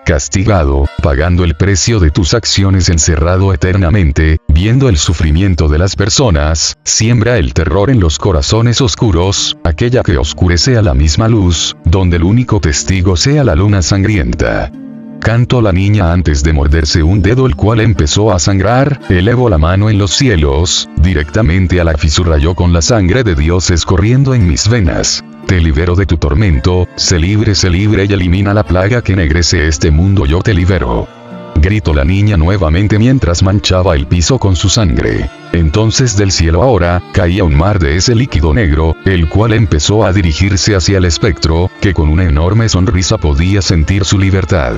Castigado, pagando el precio de tus acciones, encerrado eternamente, viendo el sufrimiento de las personas, siembra el terror en los corazones oscuros, aquella que oscurece a la misma luz, donde el único testigo sea la luna sangrienta. Cantó la niña antes de morderse un dedo, el cual empezó a sangrar. Elevo la mano en los cielos, directamente a la fisura, yo con la sangre de Dios escorriendo en mis venas. Te libero de tu tormento, sé libre y elimina la plaga que ennegrece este mundo, yo te libero. Gritó la niña nuevamente mientras manchaba el piso con su sangre. Entonces del cielo ahora caía un mar de ese líquido negro, el cual empezó a dirigirse hacia el espectro, que con una enorme sonrisa podía sentir su libertad.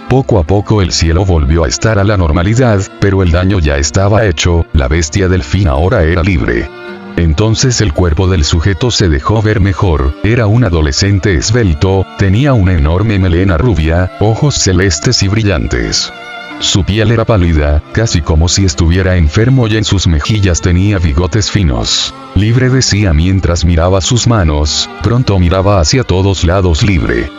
Poco a poco el cielo volvió a estar a la normalidad, pero el daño ya estaba hecho. La bestia del fin ahora era libre. Entonces el cuerpo del sujeto se dejó ver mejor. Era un adolescente esbelto, tenía una enorme melena rubia, ojos celestes y brillantes. Su piel era pálida, casi como si estuviera enfermo, y en sus mejillas tenía bigotes finos. Libre, decía mientras miraba sus manos. Pronto miraba hacia todos lados. Libre.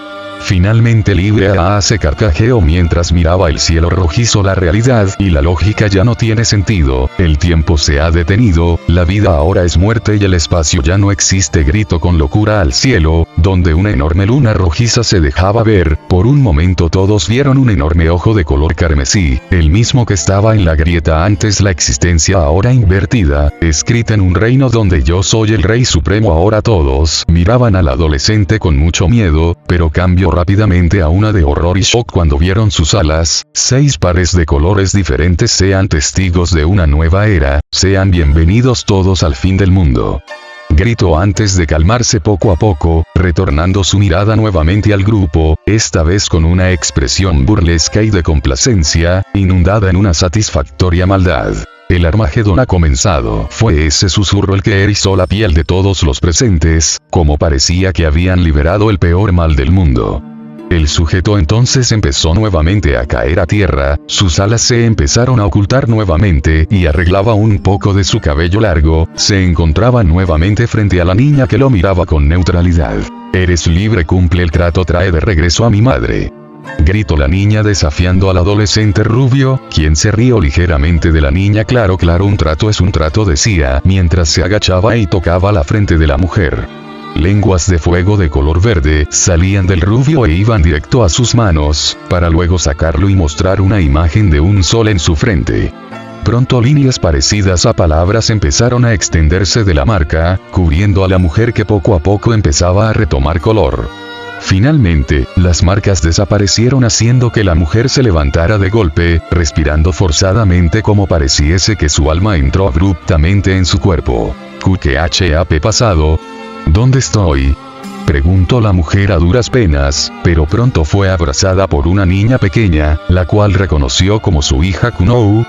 Finalmente libre, se carcajeó mientras miraba el cielo rojizo. La realidad y la lógica ya no tiene sentido, el tiempo se ha detenido, la vida ahora es muerte y el espacio ya no existe. Gritó con locura al cielo, donde una enorme luna rojiza se dejaba ver. Por un momento todos vieron un enorme ojo de color carmesí, el mismo que estaba en la grieta antes. La existencia ahora invertida, escrita en un reino donde yo soy el rey supremo. Ahora todos miraban al adolescente con mucho miedo, pero cambio rápidamente a una de horror y shock cuando vieron sus alas, 6 pares de colores diferentes. Sean testigos de una nueva era, sean bienvenidos todos al fin del mundo. Gritó antes de calmarse poco a poco, retornando su mirada nuevamente al grupo, esta vez con una expresión burlesca y de complacencia, inundada en una satisfactoria maldad. El Armagedón ha comenzado. Fue ese susurro el que erizó la piel de todos los presentes, como parecía que habían liberado el peor mal del mundo. El sujeto entonces empezó nuevamente a caer a tierra, sus alas se empezaron a ocultar nuevamente y arreglaba un poco de su cabello largo, se encontraba nuevamente frente a la niña que lo miraba con neutralidad. Eres libre, cumple el trato, trae de regreso a mi madre. Gritó la niña desafiando al adolescente rubio, quien se rió ligeramente de la niña. Claro, un trato es un trato, decía, mientras se agachaba y tocaba la frente de la mujer. Lenguas de fuego de color verde salían del rubio e iban directo a sus manos, para luego sacarlo y mostrar una imagen de un sol en su frente. Pronto líneas parecidas a palabras empezaron a extenderse de la marca, cubriendo a la mujer que poco a poco empezaba a retomar color. Finalmente, las marcas desaparecieron haciendo que la mujer se levantara de golpe, respirando forzadamente como pareciese que su alma entró abruptamente en su cuerpo. ¿Qué ha pasado? ¿Dónde estoy?, preguntó la mujer a duras penas, pero pronto fue abrazada por una niña pequeña, la cual reconoció como su hija Kunou.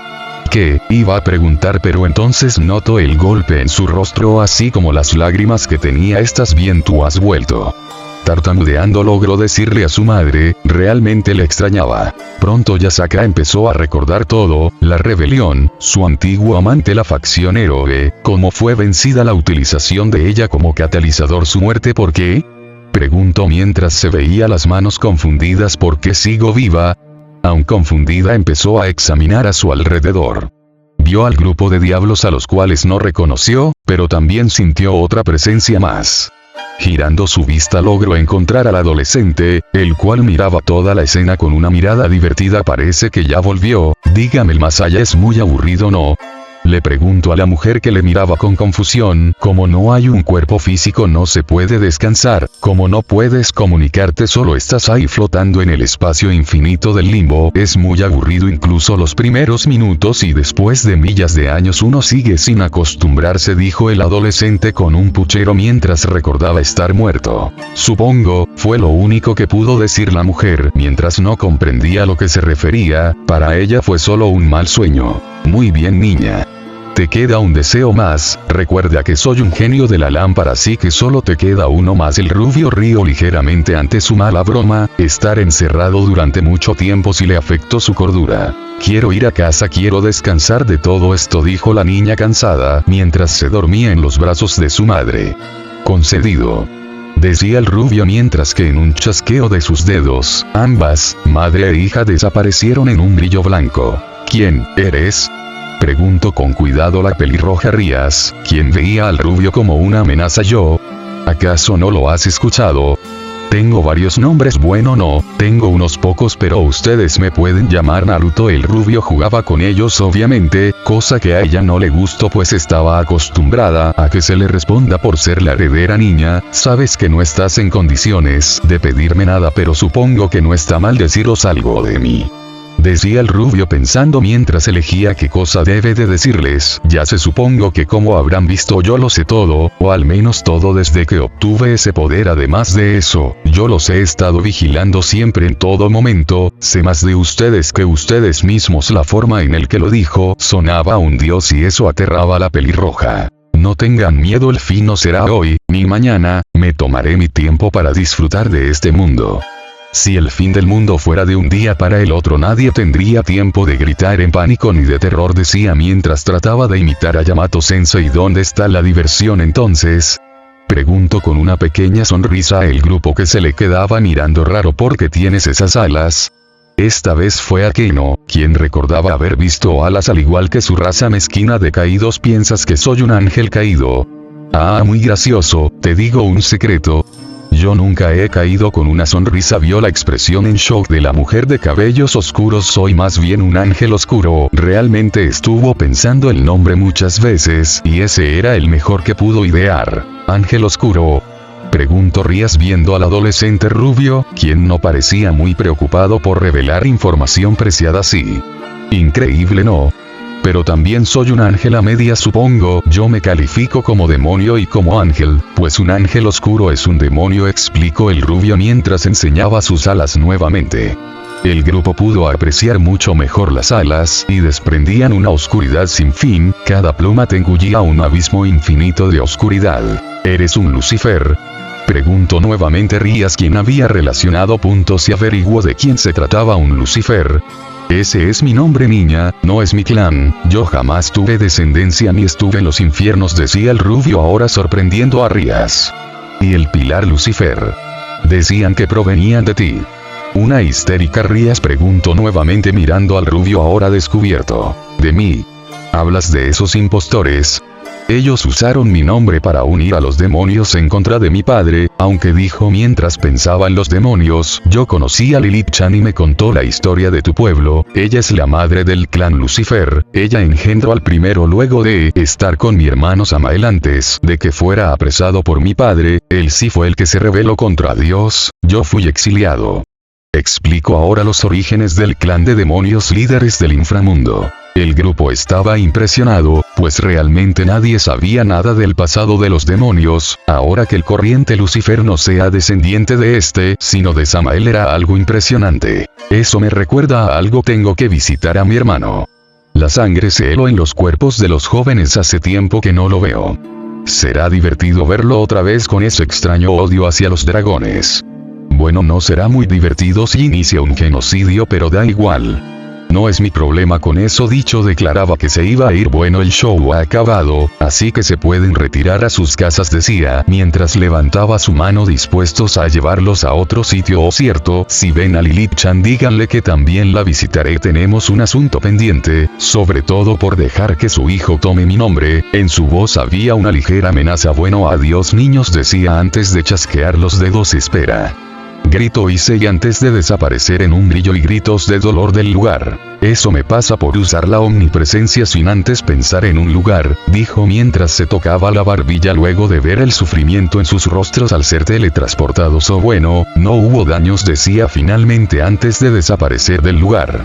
¿Qué?, iba a preguntar, pero entonces notó el golpe en su rostro así como las lágrimas que tenía. ¿Estás bien? ¿Tú has vuelto? Tartamudeando logró decirle a su madre, realmente le extrañaba. Pronto Yasaka empezó a recordar todo, la rebelión, su antiguo amante, la facción héroe, cómo fue vencida, la utilización de ella como catalizador, su muerte. ¿Por qué?, preguntó mientras se veía las manos confundidas. ¿Por qué sigo viva? Aún confundida empezó a examinar a su alrededor. Vio al grupo de diablos a los cuales no reconoció, pero también sintió otra presencia más. Girando su vista logró encontrar al adolescente, el cual miraba toda la escena con una mirada divertida. Parece que ya volvió. Dígame, el más allá es muy aburrido, ¿no?, le preguntó a la mujer que le miraba con confusión. Como no hay un cuerpo físico no se puede descansar, como no puedes comunicarte, solo estás ahí flotando en el espacio infinito del limbo. Es muy aburrido incluso los primeros minutos y después de millas de años uno sigue sin acostumbrarse, dijo el adolescente con un puchero mientras recordaba estar muerto. Supongo, fue lo único que pudo decir la mujer mientras no comprendía a lo que se refería. Para ella fue solo un mal sueño. Muy bien, niña. Te queda un deseo más, recuerda que soy un genio de la lámpara, así que solo te queda uno más. El rubio rió ligeramente ante su mala broma. Estar encerrado durante mucho tiempo sí le afectó su cordura. Quiero ir a casa, quiero descansar de todo esto, dijo la niña cansada, mientras se dormía en los brazos de su madre. Concedido, decía el rubio mientras que en un chasqueo de sus dedos, ambas, madre e hija, desaparecieron en un brillo blanco. ¿Quién eres?, preguntó con cuidado la pelirroja Rías, quien veía al rubio como una amenaza. ¿Yo? ¿Acaso no lo has escuchado? Tengo varios nombres. Bueno, no, tengo unos pocos, pero ustedes me pueden llamar Naruto. El rubio jugaba con ellos obviamente, cosa que a ella no le gustó pues estaba acostumbrada a que se le responda por ser la heredera. Niña, sabes que no estás en condiciones de pedirme nada, pero supongo que no está mal deciros algo de mí, decía el rubio pensando mientras elegía qué cosa debe de decirles. Ya sé, supongo que como habrán visto yo lo sé todo, o al menos todo desde que obtuve ese poder. Además de eso, yo los he estado vigilando siempre en todo momento, sé más de ustedes que ustedes mismos. La forma en el que lo dijo sonaba a un dios y eso aterraba a la pelirroja. No tengan miedo, el fin no será hoy, ni mañana, me tomaré mi tiempo para disfrutar de este mundo. Si el fin del mundo fuera de un día para el otro nadie tendría tiempo de gritar en pánico ni de terror, decía mientras trataba de imitar a Yamato Sensei. ¿Dónde está la diversión entonces?, preguntó con una pequeña sonrisa a el grupo que se le quedaba mirando raro. ¿Por qué tienes esas alas? Esta vez fue Akeno, quien recordaba haber visto alas al igual que su raza mezquina de caídos. ¿Piensas que soy un ángel caído? Ah, muy gracioso. Te digo un secreto, yo nunca he caído. Con una sonrisa vio la expresión en shock de la mujer de cabellos oscuros. Soy más bien un ángel oscuro. Realmente estuvo pensando el nombre muchas veces y ese era el mejor que pudo idear. Ángel oscuro. Preguntó Rías viendo al adolescente rubio, quien no parecía muy preocupado por revelar información preciada así. Increíble, ¿no? Pero también soy un ángel a medias, supongo. Yo me califico como demonio y como ángel, pues un ángel oscuro es un demonio, explicó el rubio mientras enseñaba sus alas nuevamente. El grupo pudo apreciar mucho mejor las alas, y desprendían una oscuridad sin fin. Cada pluma te engullía un abismo infinito de oscuridad. ¿Eres un Lucifer?, preguntó nuevamente Rías, quien había relacionado puntos y averiguó de quién se trataba un Lucifer. Ese es mi nombre, niña, no es mi clan. Yo jamás tuve descendencia ni estuve en los infiernos, decía el rubio ahora sorprendiendo a Rías. ¿Y el pilar Lucifer? Decían que provenían de ti. Una histérica Rías preguntó nuevamente mirando al rubio ahora descubierto. ¿De mí? ¿Hablas de esos impostores? Ellos usaron mi nombre para unir a los demonios en contra de mi padre, aunque dijo mientras pensaba en los demonios. Yo conocí a Lilith Chan y me contó la historia de tu pueblo. Ella es la madre del clan Lucifer. Ella engendró al primero luego de estar con mi hermano Samael antes de que fuera apresado por mi padre. Él sí fue el que se rebeló contra Dios. Yo fui exiliado. Explico ahora los orígenes del clan de demonios líderes del inframundo. El grupo estaba impresionado, pues realmente nadie sabía nada del pasado de los demonios. Ahora que el corriente Lucifer no sea descendiente de este, sino de Samael, era algo impresionante. Eso me recuerda a algo, tengo que visitar a mi hermano. La sangre se heló en los cuerpos de los jóvenes, hace tiempo que no lo veo. Será divertido verlo otra vez con ese extraño odio hacia los dragones. Bueno, no será muy divertido si inicia un genocidio, pero da igual. No es mi problema con eso. Dicho, declaraba que se iba a ir. Bueno, el show ha acabado, así que se pueden retirar a sus casas, decía, mientras levantaba su mano dispuestos a llevarlos a otro sitio. Oh, cierto, si ven a Lilith Chan díganle que también la visitaré. Tenemos un asunto pendiente, sobre todo por dejar que su hijo tome mi nombre. En su voz había una ligera amenaza. Bueno, adiós niños, decía antes de chasquear los dedos. Espera, gritó Issei antes de desaparecer en un brillo y gritos de dolor del lugar. Eso me pasa por usar la omnipresencia sin antes pensar en un lugar, dijo mientras se tocaba la barbilla luego de ver el sufrimiento en sus rostros al ser teletransportados. Oh, bueno, no hubo daños, decía finalmente antes de desaparecer del lugar.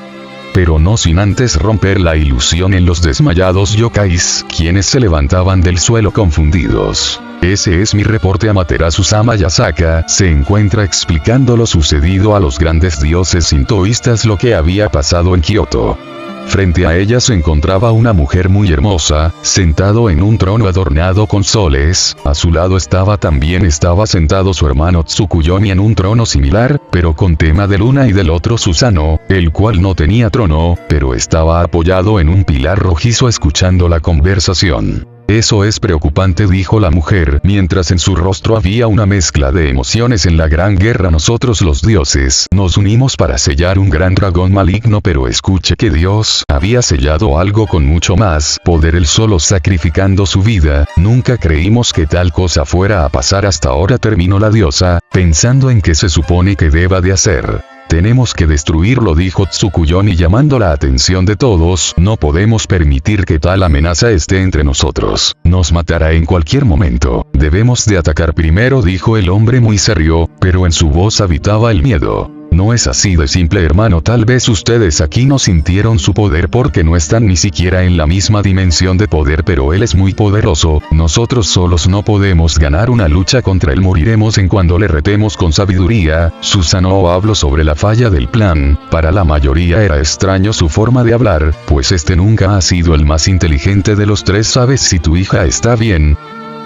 Pero no sin antes romper la ilusión en los desmayados yokais, quienes se levantaban del suelo confundidos. Ese es mi reporte. Amaterasu-sama Yasaka se encuentra explicando lo sucedido a los grandes dioses sintoístas, lo que había pasado en Kioto. Frente a ella se encontraba una mujer muy hermosa, sentado en un trono adornado con soles. A su lado también estaba sentado su hermano Tsukuyomi en un trono similar, pero con tema de luna, y del otro Susano, el cual no tenía trono, pero estaba apoyado en un pilar rojizo escuchando la conversación. Eso es preocupante, dijo la mujer, mientras en su rostro había una mezcla de emociones. En la gran guerra nosotros los dioses nos unimos para sellar un gran dragón maligno, pero escuche que Dios había sellado algo con mucho más poder, él solo sacrificando su vida. Nunca creímos que tal cosa fuera a pasar hasta ahora, terminó la diosa, pensando en qué se supone que deba de hacer. Tenemos que destruirlo, dijo Tsukuyomi llamando la atención de todos. No podemos permitir que tal amenaza esté entre nosotros. Nos matará en cualquier momento. Debemos de atacar primero, dijo el hombre muy serio, pero en su voz habitaba el miedo. No es así de simple, hermano. Tal vez ustedes aquí no sintieron su poder porque no están ni siquiera en la misma dimensión de poder, pero él es muy poderoso. Nosotros solos no podemos ganar una lucha contra él. Moriremos en cuando le retemos con sabiduría. Susano habló sobre la falla del plan. Para la mayoría era extraño su forma de hablar, pues este nunca ha sido el más inteligente de los tres. ¿Sabes si tu hija está bien?,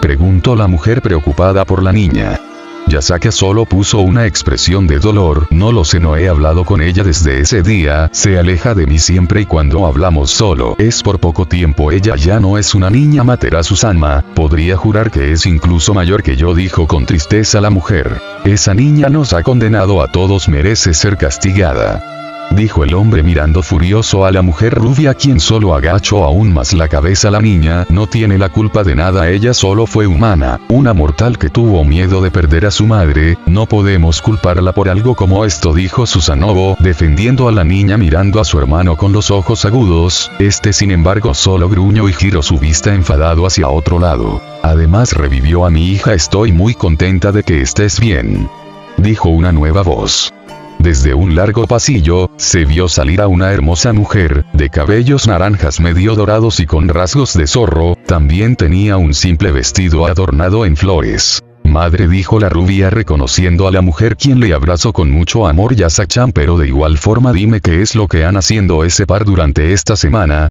preguntó la mujer preocupada por la niña. Yasaka solo puso una expresión de dolor. No lo sé, no he hablado con ella desde ese día. Se aleja de mí siempre y cuando hablamos solo es por poco tiempo. Ella ya no es una niña. Amaterasu-sama, podría jurar que es incluso mayor que yo, dijo con tristeza la mujer. Esa niña nos ha condenado a todos, merece ser castigada. dijo el hombre mirando furioso a la mujer rubia, quien solo agachó aún más la cabeza. La niña no tiene la culpa de nada, ella solo fue humana, una mortal que tuvo miedo de perder a su madre, no podemos culparla por algo como esto, dijo Susanovo, defendiendo a la niña mirando a su hermano con los ojos agudos. Este sin embargo solo gruñó y giró su vista enfadado hacia otro lado. Además revivió a mi hija, estoy muy contenta de que estés bien, dijo una nueva voz. Desde un largo pasillo, se vio salir a una hermosa mujer, de cabellos naranjas medio dorados y con rasgos de zorro, también tenía un simple vestido adornado en flores. Madre, dijo la rubia reconociendo a la mujer, quien le abrazó con mucho amor. Yasa-chan, pero de igual forma dime qué es lo que han haciendo ese par durante esta semana,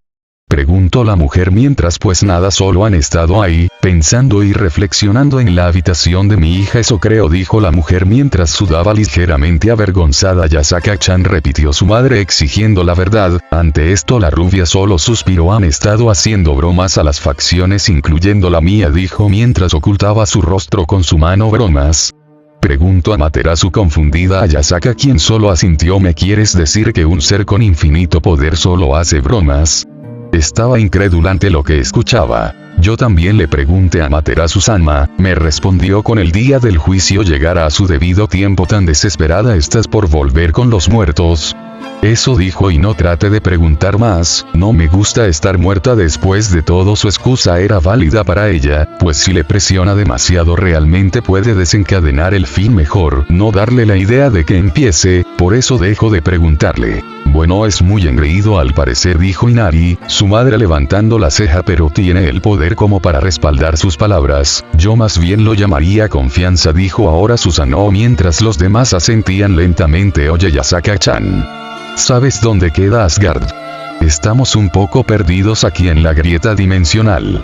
preguntó la mujer mientras. Pues nada, solo han estado ahí, pensando y reflexionando en la habitación de mi hija, eso creo, dijo la mujer mientras sudaba ligeramente avergonzada. Yasaka-chan, repitió su madre exigiendo la verdad. Ante esto la rubia solo suspiró. Han estado haciendo bromas a las facciones incluyendo la mía, dijo mientras ocultaba su rostro con su mano. ¿Bromas?, preguntó Amaterasu confundida a Yasaka, quien solo asintió. ¿Me quieres decir que un ser con infinito poder solo hace bromas? Estaba incrédula ante lo que escuchaba. Yo también le pregunté a Amaterasu-sama, me respondió. Con el día del juicio llegará a su debido tiempo. ¿Tan desesperada estás por volver con los muertos? Eso dijo, y no trate de preguntar más, no me gusta estar muerta. Después de todo, su excusa era válida para ella, pues si le presiona demasiado realmente puede desencadenar el fin. Mejor no darle la idea de que empiece, por eso dejo de preguntarle. Bueno, es muy engreído al parecer, dijo Inari, su madre levantando la ceja, pero tiene el poder como para respaldar sus palabras. Yo más bien lo llamaría confianza, dijo ahora Susanoo mientras los demás asentían lentamente. Oye Yasaka-chan, ¿sabes dónde queda Asgard? Estamos un poco perdidos aquí en la grieta dimensional.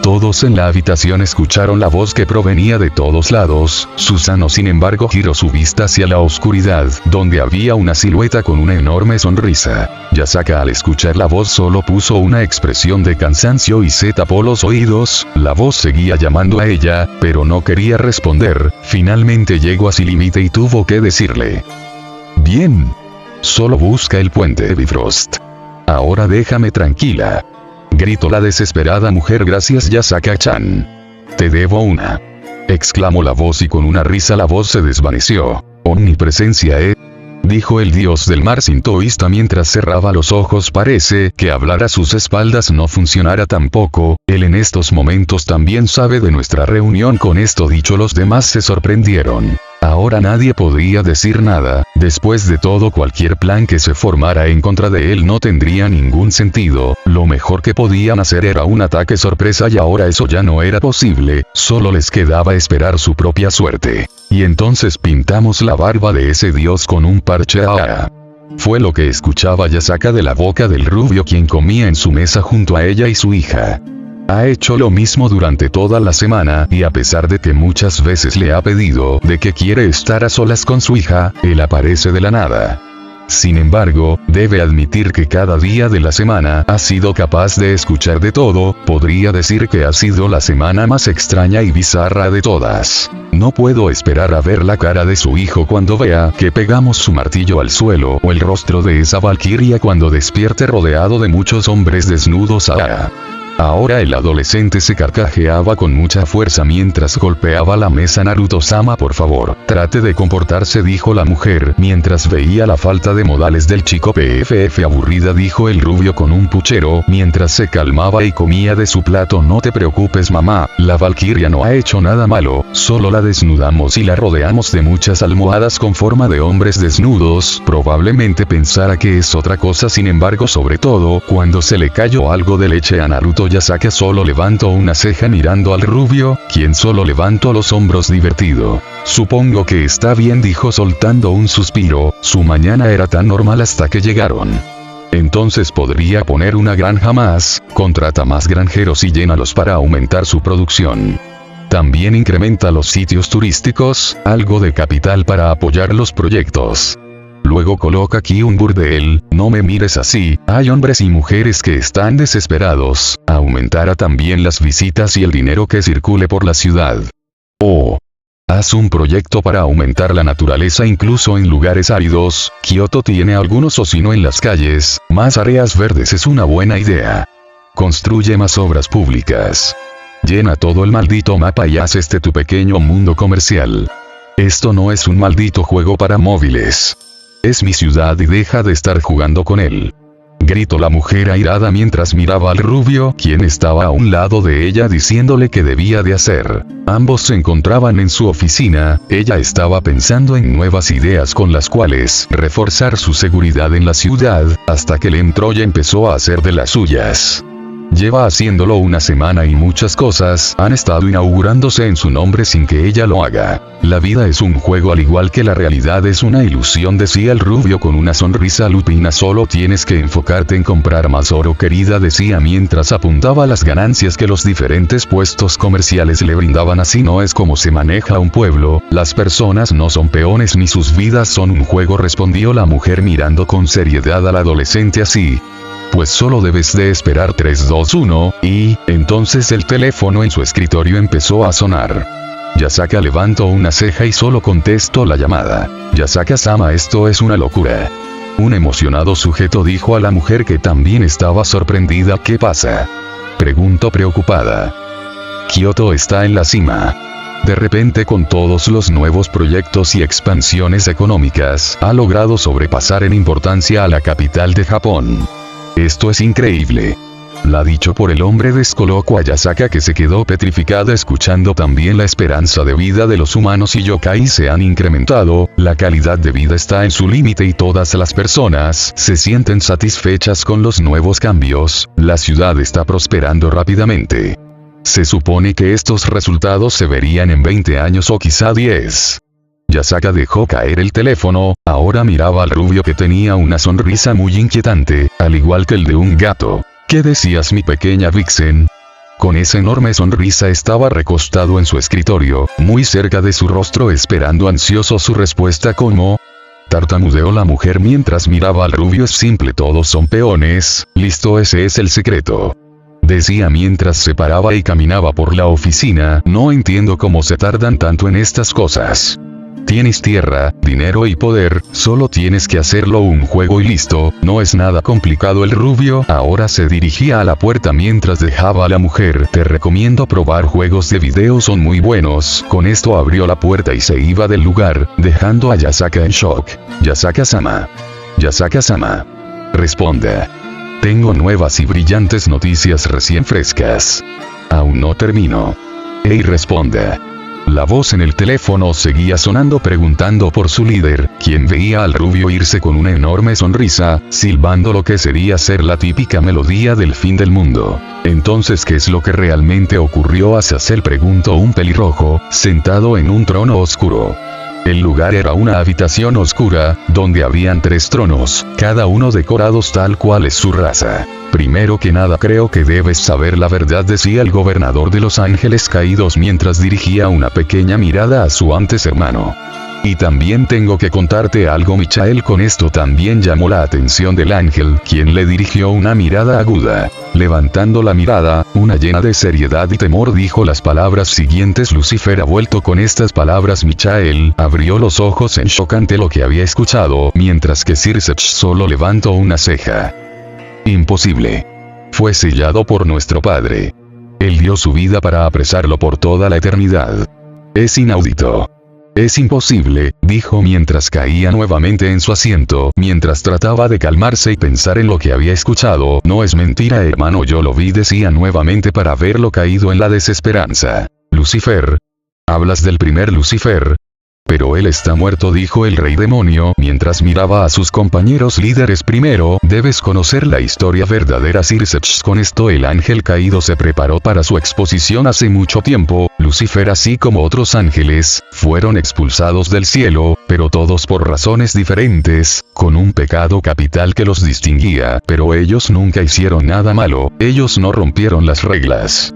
Todos en la habitación escucharon la voz que provenía de todos lados. Susanoo sin embargo giró su vista hacia la oscuridad, donde había una silueta con una enorme sonrisa. Yasaka al escuchar la voz solo puso una expresión de cansancio y se tapó los oídos. La voz seguía llamando a ella, pero no quería responder. Finalmente llegó a su límite y tuvo que decirle: bien, solo busca el puente Bifrost. Ahora déjame tranquila, gritó la desesperada mujer. Gracias Yasaka-chan. Te debo una, exclamó la voz y con una risa la voz se desvaneció. Omnipresencia, dijo el dios del mar sintoísta mientras cerraba los ojos. Parece que hablar a sus espaldas no funcionará tampoco, él en estos momentos también sabe de nuestra reunión. Con esto dicho, los demás se sorprendieron. Ahora nadie podría decir nada, después de todo cualquier plan que se formara en contra de él no tendría ningún sentido, lo mejor que podían hacer era un ataque sorpresa y ahora eso ya no era posible, solo les quedaba esperar su propia suerte. Y entonces pintamos la barba de ese dios con un parche. Fue lo que escuchaba Yasaka de la boca del rubio, quien comía en su mesa junto a ella y su hija. Ha hecho lo mismo durante toda la semana, y a pesar de que muchas veces le ha pedido de que quiere estar a solas con su hija, él aparece de la nada. Sin embargo, debe admitir que cada día de la semana ha sido capaz de escuchar de todo. Podría decir que ha sido la semana más extraña y bizarra de todas. No puedo esperar a ver la cara de su hijo cuando vea que pegamos su martillo al suelo, o el rostro de esa valquiria cuando despierte rodeado de muchos hombres desnudos. Ahora el adolescente se carcajeaba con mucha fuerza mientras golpeaba la mesa. Naruto-sama, por favor, trate de comportarse, dijo la mujer mientras veía la falta de modales del chico. PFF, aburrida, dijo el rubio con un puchero mientras se calmaba y comía de su plato. No te preocupes mamá, la valquiria no ha hecho nada malo, solo la desnudamos y la rodeamos de muchas almohadas con forma de hombres desnudos. Probablemente pensara que es otra cosa, sin embargo, sobre todo cuando se le cayó algo de leche a Naruto. Yasaka solo levantó una ceja mirando al rubio, quien solo levantó los hombros divertido. Supongo que está bien, dijo soltando un suspiro. Su mañana era tan normal hasta que llegaron. Entonces podría poner una granja más, contrata más granjeros y llénalos para aumentar su producción. También incrementa los sitios turísticos, algo de capital para apoyar los proyectos. Luego coloca aquí un burdel. No me mires así, hay hombres y mujeres que están desesperados. Aumentará también las visitas y el dinero que circule por la ciudad. Oh. Haz un proyecto para aumentar la naturaleza incluso en lugares áridos. Kioto tiene algunos ocino en las calles, más áreas verdes es una buena idea. Construye más obras públicas. Llena todo el maldito mapa y haz tu pequeño mundo comercial. Esto no es un maldito juego para móviles. Es mi ciudad y deja de estar jugando con él. Gritó la mujer airada mientras miraba al rubio, quien estaba a un lado de ella diciéndole qué debía de hacer. Ambos se encontraban en su oficina, ella estaba pensando en nuevas ideas con las cuales reforzar su seguridad en la ciudad, hasta que le entró y empezó a hacer de las suyas. Lleva haciéndolo una semana y muchas cosas han estado inaugurándose en su nombre sin que ella lo haga. La vida es un juego al igual que la realidad es una ilusión, decía el rubio con una sonrisa lupina. Solo tienes que enfocarte en comprar más oro, querida, decía mientras apuntaba las ganancias que los diferentes puestos comerciales le brindaban. Así no es como se maneja un pueblo, las personas no son peones ni sus vidas son un juego, respondió la mujer mirando con seriedad al adolescente. Así pues solo debes de esperar 3, 2, 1, y entonces el teléfono en su escritorio empezó a sonar. Yasaka levantó una ceja y solo contestó la llamada. Yasaka-sama, esto es una locura. Un emocionado sujeto dijo a la mujer que también estaba sorprendida. ¿Qué pasa?, preguntó preocupada. Kioto está en la cima. De repente, con todos los nuevos proyectos y expansiones económicas, ha logrado sobrepasar en importancia a la capital de Japón. Esto es increíble. La dicho por el hombre descolocó a Yasaka, que se quedó petrificada escuchando. También la esperanza de vida de los humanos y yokai se han incrementado, la calidad de vida está en su límite y todas las personas se sienten satisfechas con los nuevos cambios, la ciudad está prosperando rápidamente. Se supone que estos resultados se verían en 20 años o quizá 10. Yasaka dejó caer el teléfono, ahora miraba al rubio que tenía una sonrisa muy inquietante, al igual que el de un gato. ¿Qué decías, mi pequeña vixen? Con esa enorme sonrisa estaba recostado en su escritorio, muy cerca de su rostro esperando ansioso su respuesta. ¿Cómo?, tartamudeó la mujer mientras miraba al rubio. Es simple, todos son peones, listo, ese es el secreto. Decía mientras se paraba y caminaba por la oficina. No entiendo cómo se tardan tanto en estas cosas. Tienes tierra, dinero y poder, solo tienes que hacerlo un juego y listo, no es nada complicado. El rubio ahora se dirigía a la puerta mientras dejaba a la mujer. Te recomiendo probar juegos de video, son muy buenos. Con esto abrió la puerta y se iba del lugar, dejando a Yasaka en shock. Yasaka-sama. Yasaka-sama. Responda. Tengo nuevas y brillantes noticias recién frescas. Aún no termino. Ey, responda. La voz en el teléfono seguía sonando preguntando por su líder, quien veía al rubio irse con una enorme sonrisa, silbando lo que sería ser la típica melodía del fin del mundo. Entonces, ¿qué es lo que realmente ocurrió? Azazel, preguntó un pelirrojo, sentado en un trono oscuro. El lugar era una habitación oscura, donde habían 3 tronos, cada uno decorados tal cual es su raza. Primero que nada, creo que debes saber la verdad, decía el gobernador de Los Ángeles Caídos mientras dirigía una pequeña mirada a su antes hermano. Y también tengo que contarte algo, Michael. Con esto también llamó la atención del ángel, quien le dirigió una mirada aguda. Levantando la mirada, una llena de seriedad y temor, dijo las palabras siguientes. Lucifer ha vuelto. Con estas palabras, Michael abrió los ojos en shock ante lo que había escuchado, mientras que Circe solo levantó una ceja. Imposible. Fue sellado por nuestro padre. Él dio su vida para apresarlo por toda la eternidad. Es inaudito. Es imposible, dijo mientras caía nuevamente en su asiento, mientras trataba de calmarse y pensar en lo que había escuchado. No es mentira, hermano, yo lo vi, decía nuevamente para verlo caído en la desesperanza. Lucifer. ¿Hablas del primer Lucifer? Pero él está muerto, dijo el rey demonio mientras miraba a sus compañeros líderes. Primero, debes conocer la historia verdadera, Circe. Con esto el ángel caído se preparó para su exposición. Hace mucho tiempo, Lucifer, así como otros ángeles, fueron expulsados del cielo, pero todos por razones diferentes, con un pecado capital que los distinguía. Pero ellos nunca hicieron nada malo, ellos no rompieron las reglas.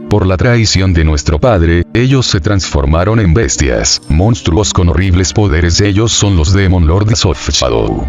Por la traición de nuestro padre, ellos se transformaron en bestias, monstruos con horribles poderes. Ellos son los Demon Lords of Shadow.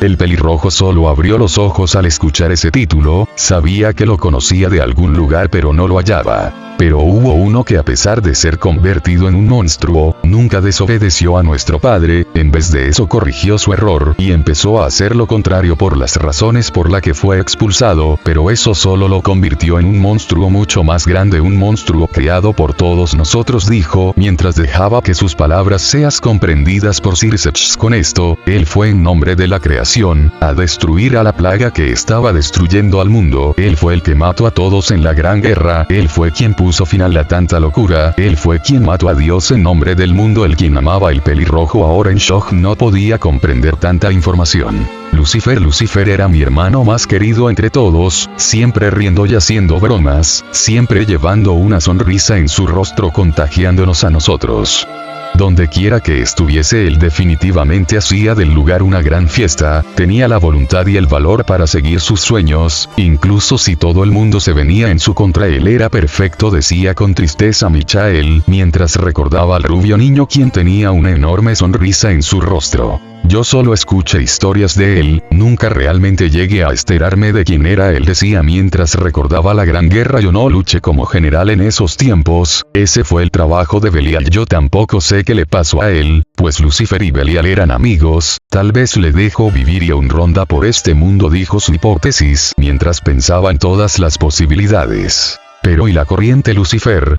El pelirrojo solo abrió los ojos al escuchar ese título, sabía que lo conocía de algún lugar pero no lo hallaba. Pero hubo uno que a pesar de ser convertido en un monstruo, nunca desobedeció a nuestro padre, en vez de eso corrigió su error y empezó a hacer lo contrario por las razones por la que fue expulsado, pero eso solo lo convirtió en un monstruo mucho más grande, un monstruo creado por todos nosotros, dijo, mientras dejaba que sus palabras sean comprendidas por Circe. Con esto, él fue en nombre de la creación, a destruir a la plaga que estaba destruyendo al mundo, él fue el que mató a todos en la gran guerra, él fue quien puso final a tanta locura, él fue quien mató a Dios en nombre del mundo, el quien amaba el pelirrojo ahora en shock no podía comprender tanta información. Lucifer era mi hermano más querido entre todos, siempre riendo y haciendo bromas, siempre llevando una sonrisa en su rostro contagiándonos a nosotros. Donde quiera que estuviese él definitivamente hacía del lugar una gran fiesta, tenía la voluntad y el valor para seguir sus sueños, incluso si todo el mundo se venía en su contra él era perfecto, decía con tristeza Michael, mientras recordaba al rubio niño quien tenía una enorme sonrisa en su rostro. Yo solo escuché historias de él, nunca realmente llegué a enterarme de quién era él, decía mientras recordaba la gran guerra. Yo no luché como general en esos tiempos, ese fue el trabajo de Belial. Yo tampoco sé qué le pasó a él, pues Lucifer y Belial eran amigos, tal vez le dejó vivir y aún ronda por este mundo, dijo su hipótesis, mientras pensaba en todas las posibilidades. Pero ¿y la corriente Lucifer?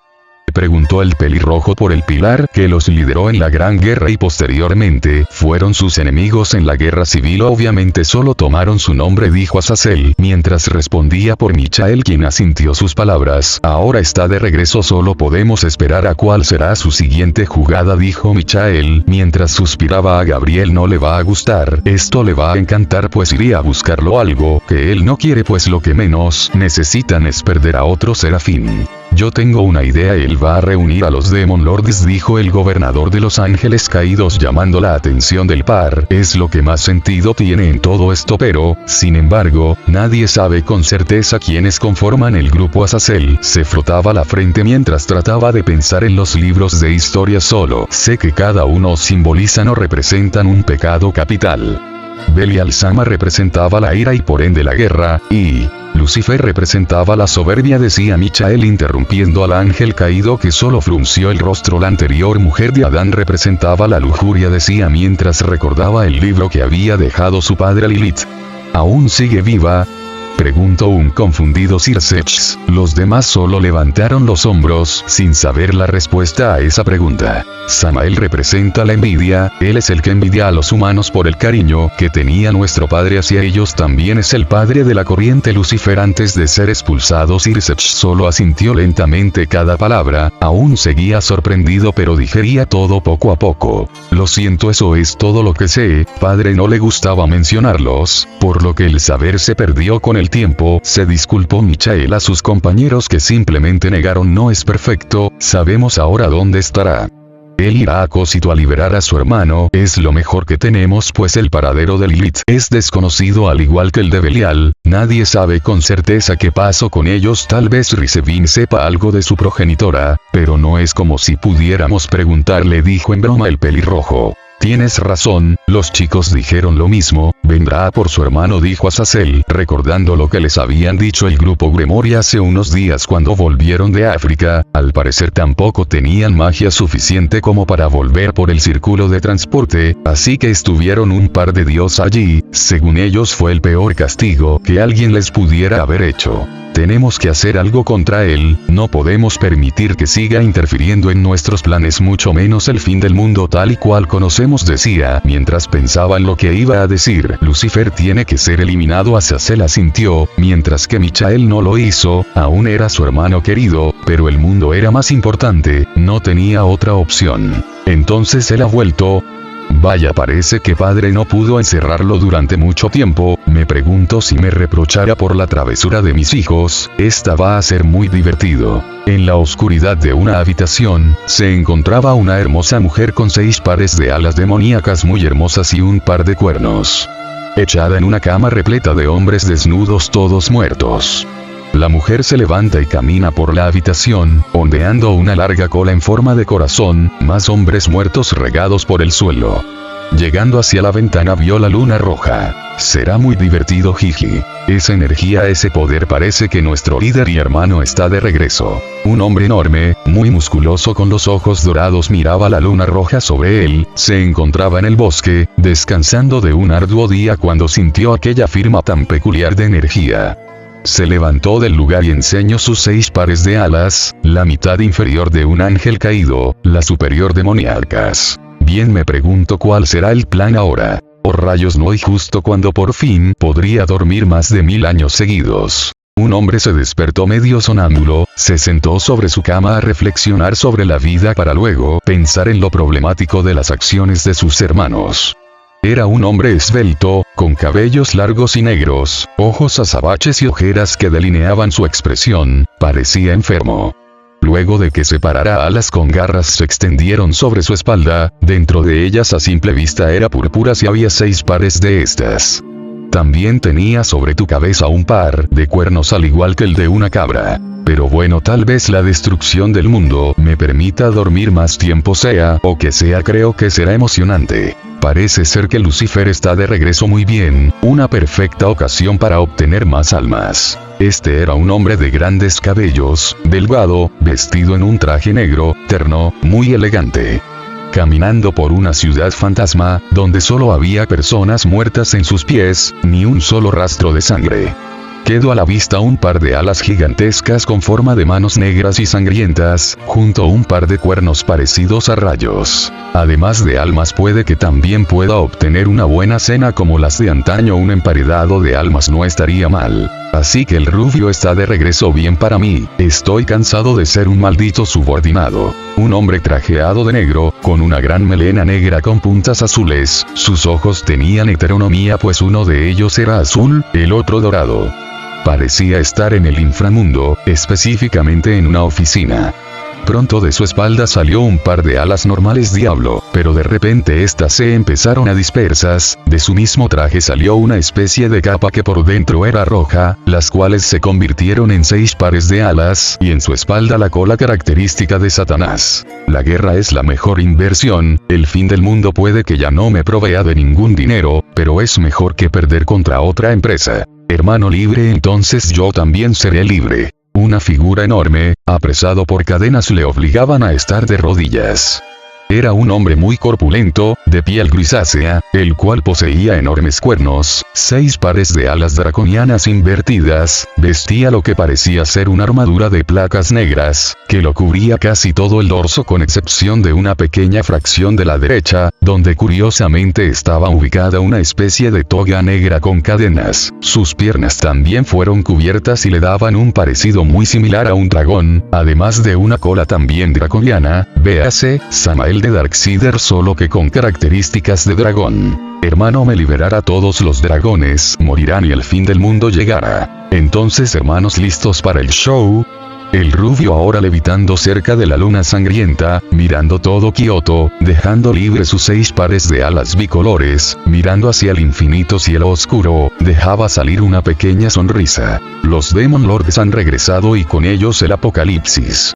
Preguntó el pelirrojo. Por el pilar que los lideró en la gran guerra y posteriormente fueron sus enemigos en la guerra civil, obviamente solo tomaron su nombre, dijo Azazel, mientras respondía por Michael quien asintió sus palabras. Ahora está de regreso, solo podemos esperar a cuál será su siguiente jugada, dijo Michael, mientras suspiraba. A Gabriel no le va a gustar, esto le va a encantar, pues iría a buscarlo, algo que él no quiere, pues lo que menos necesitan es perder a otro serafín. Yo tengo una idea, él va a reunir a los Demon Lords, dijo el gobernador de los Ángeles Caídos llamando la atención del par. Es lo que más sentido tiene en todo esto, pero, sin embargo, nadie sabe con certeza quiénes conforman el grupo. Azazel se frotaba la frente mientras trataba de pensar en los libros de historia, solo sé que cada uno simbolizan o representan un pecado capital. Belial Sama representaba la ira y por ende la guerra, y Lucifer representaba la soberbia, decía Michael interrumpiendo al ángel caído que solo frunció el rostro. La anterior mujer de Adán representaba la lujuria, decía mientras recordaba el libro que había dejado su padre. Lilith ¿aún sigue viva?, preguntó un confundido Circe. Los demás solo levantaron los hombros sin saber la respuesta a esa pregunta. Samael representa la envidia, él es el que envidia a los humanos por el cariño que tenía nuestro padre hacia ellos, también es el padre de la corriente Lucifer. Antes de ser expulsado, Circe solo asintió lentamente cada palabra, aún seguía sorprendido pero digería todo poco a poco. Lo siento, eso es todo lo que sé, padre. No le gustaba mencionarlos, por lo que el saber se perdió con el tiempo, se disculpó Michael a sus compañeros que simplemente negaron. No es perfecto, sabemos ahora dónde estará. Él irá a Cosito a liberar a su hermano, es lo mejor que tenemos, pues el paradero de Lilith es desconocido al igual que el de Belial, nadie sabe con certeza qué pasó con ellos. Tal vez Rizevin sepa algo de su progenitora, pero no es como si pudiéramos preguntarle, dijo en broma el pelirrojo. Tienes razón, los chicos dijeron lo mismo, vendrá a por su hermano, dijo Azazel, recordando lo que les habían dicho el grupo Gremoria hace unos días cuando volvieron de África. Al parecer tampoco tenían magia suficiente como para volver por el círculo de transporte, así que estuvieron un par de días allí. Según ellos fue el peor castigo que alguien les pudiera haber hecho. Tenemos que hacer algo contra él, no podemos permitir que siga interfiriendo en nuestros planes, mucho menos el fin del mundo tal y cual conocemos, decía mientras pensaba en lo que iba a decir. Lucifer tiene que ser eliminado. Azazel asintió, mientras que Michael no lo hizo, aún era su hermano querido, pero el mundo era más importante, no tenía otra opción. Entonces él ha vuelto. Vaya, parece que padre no pudo encerrarlo durante mucho tiempo. Me pregunto si me reprochara por la travesura de mis hijos. Esta va a ser muy divertido. En la oscuridad de una habitación, se encontraba una hermosa mujer con 6 pares de alas demoníacas muy hermosas y un par de cuernos. Echada en una cama repleta de hombres desnudos todos muertos. La mujer se levanta y camina por la habitación, ondeando una larga cola en forma de corazón, más hombres muertos regados por el suelo. Llegando hacia la ventana vio la luna roja. Será muy divertido, jiji. Esa energía, ese poder, parece que nuestro líder y hermano está de regreso. Un hombre enorme, muy musculoso con los ojos dorados miraba la luna roja sobre él. Se encontraba en el bosque, descansando de un arduo día cuando sintió aquella firma tan peculiar de energía. Se levantó del lugar y enseñó sus 6 pares de alas, la mitad inferior de un ángel caído, la superior demoníacas. Bien, me pregunto cuál será el plan ahora. Oh rayos, no, y justo cuando por fin podría dormir más de 1000 años seguidos. Un hombre se despertó medio sonámbulo, se sentó sobre su cama a reflexionar sobre la vida para luego pensar en lo problemático de las acciones de sus hermanos. Era un hombre esbelto, con cabellos largos y negros, ojos azabaches y ojeras que delineaban su expresión, parecía enfermo. Luego de que separara alas con garras se extendieron sobre su espalda, dentro de ellas a simple vista era púrpuras y había 6 pares de estas. También tenía sobre tu cabeza un par de cuernos al igual que el de una cabra. Pero bueno, tal vez la destrucción del mundo me permita dormir más tiempo, sea o que sea, creo que será emocionante. Parece ser que Lucifer está de regreso. Muy bien, una perfecta ocasión para obtener más almas. Este era un hombre de grandes cabellos, delgado, vestido en un traje negro, terno, muy elegante. Caminando por una ciudad fantasma, donde solo había personas muertas en sus pies, ni un solo rastro de sangre. Quedó a la vista un par de alas gigantescas con forma de manos negras y sangrientas, junto a un par de cuernos parecidos a rayos. Además de almas, puede que también pueda obtener una buena cena como las de antaño. Un emparedado de almas no estaría mal. Así que el rubio está de regreso. Bien para mí, estoy cansado de ser un maldito subordinado. Un hombre trajeado de negro, con una gran melena negra con puntas azules, sus ojos tenían heteronomía pues uno de ellos era azul, el otro dorado. Parecía estar en el inframundo, específicamente en una oficina. Pronto de su espalda salió un par de alas normales diablo, pero de repente estas se empezaron a dispersas, de su mismo traje salió una especie de capa que por dentro era roja, las cuales se convirtieron en 6 pares de alas, y en su espalda la cola característica de Satanás. La guerra es la mejor inversión, el fin del mundo puede que ya no me provea de ningún dinero, pero es mejor que perder contra otra empresa. Hermano libre, entonces yo también seré libre. Una figura enorme, apresado por cadenas, le obligaban a estar de rodillas. Era un hombre muy corpulento, de piel grisácea, el cual poseía enormes cuernos, 6 pares de alas draconianas invertidas, vestía lo que parecía ser una armadura de placas negras, que lo cubría casi todo el dorso con excepción de una pequeña fracción de la derecha, donde curiosamente estaba ubicada una especie de toga negra con cadenas. Sus piernas también fueron cubiertas y le daban un parecido muy similar a un dragón, además de una cola también draconiana, véase, Samael de Darksider, solo que con características de dragón. Hermano, me liberará. Todos los dragones morirán y el fin del mundo llegará. Entonces, hermanos, ¿listos para el show? El rubio ahora levitando cerca de la luna sangrienta, mirando todo Kioto, dejando libre sus 6 pares de alas bicolores, mirando hacia el infinito cielo oscuro, dejaba salir una pequeña sonrisa. Los Demon Lords han regresado y con ellos el apocalipsis.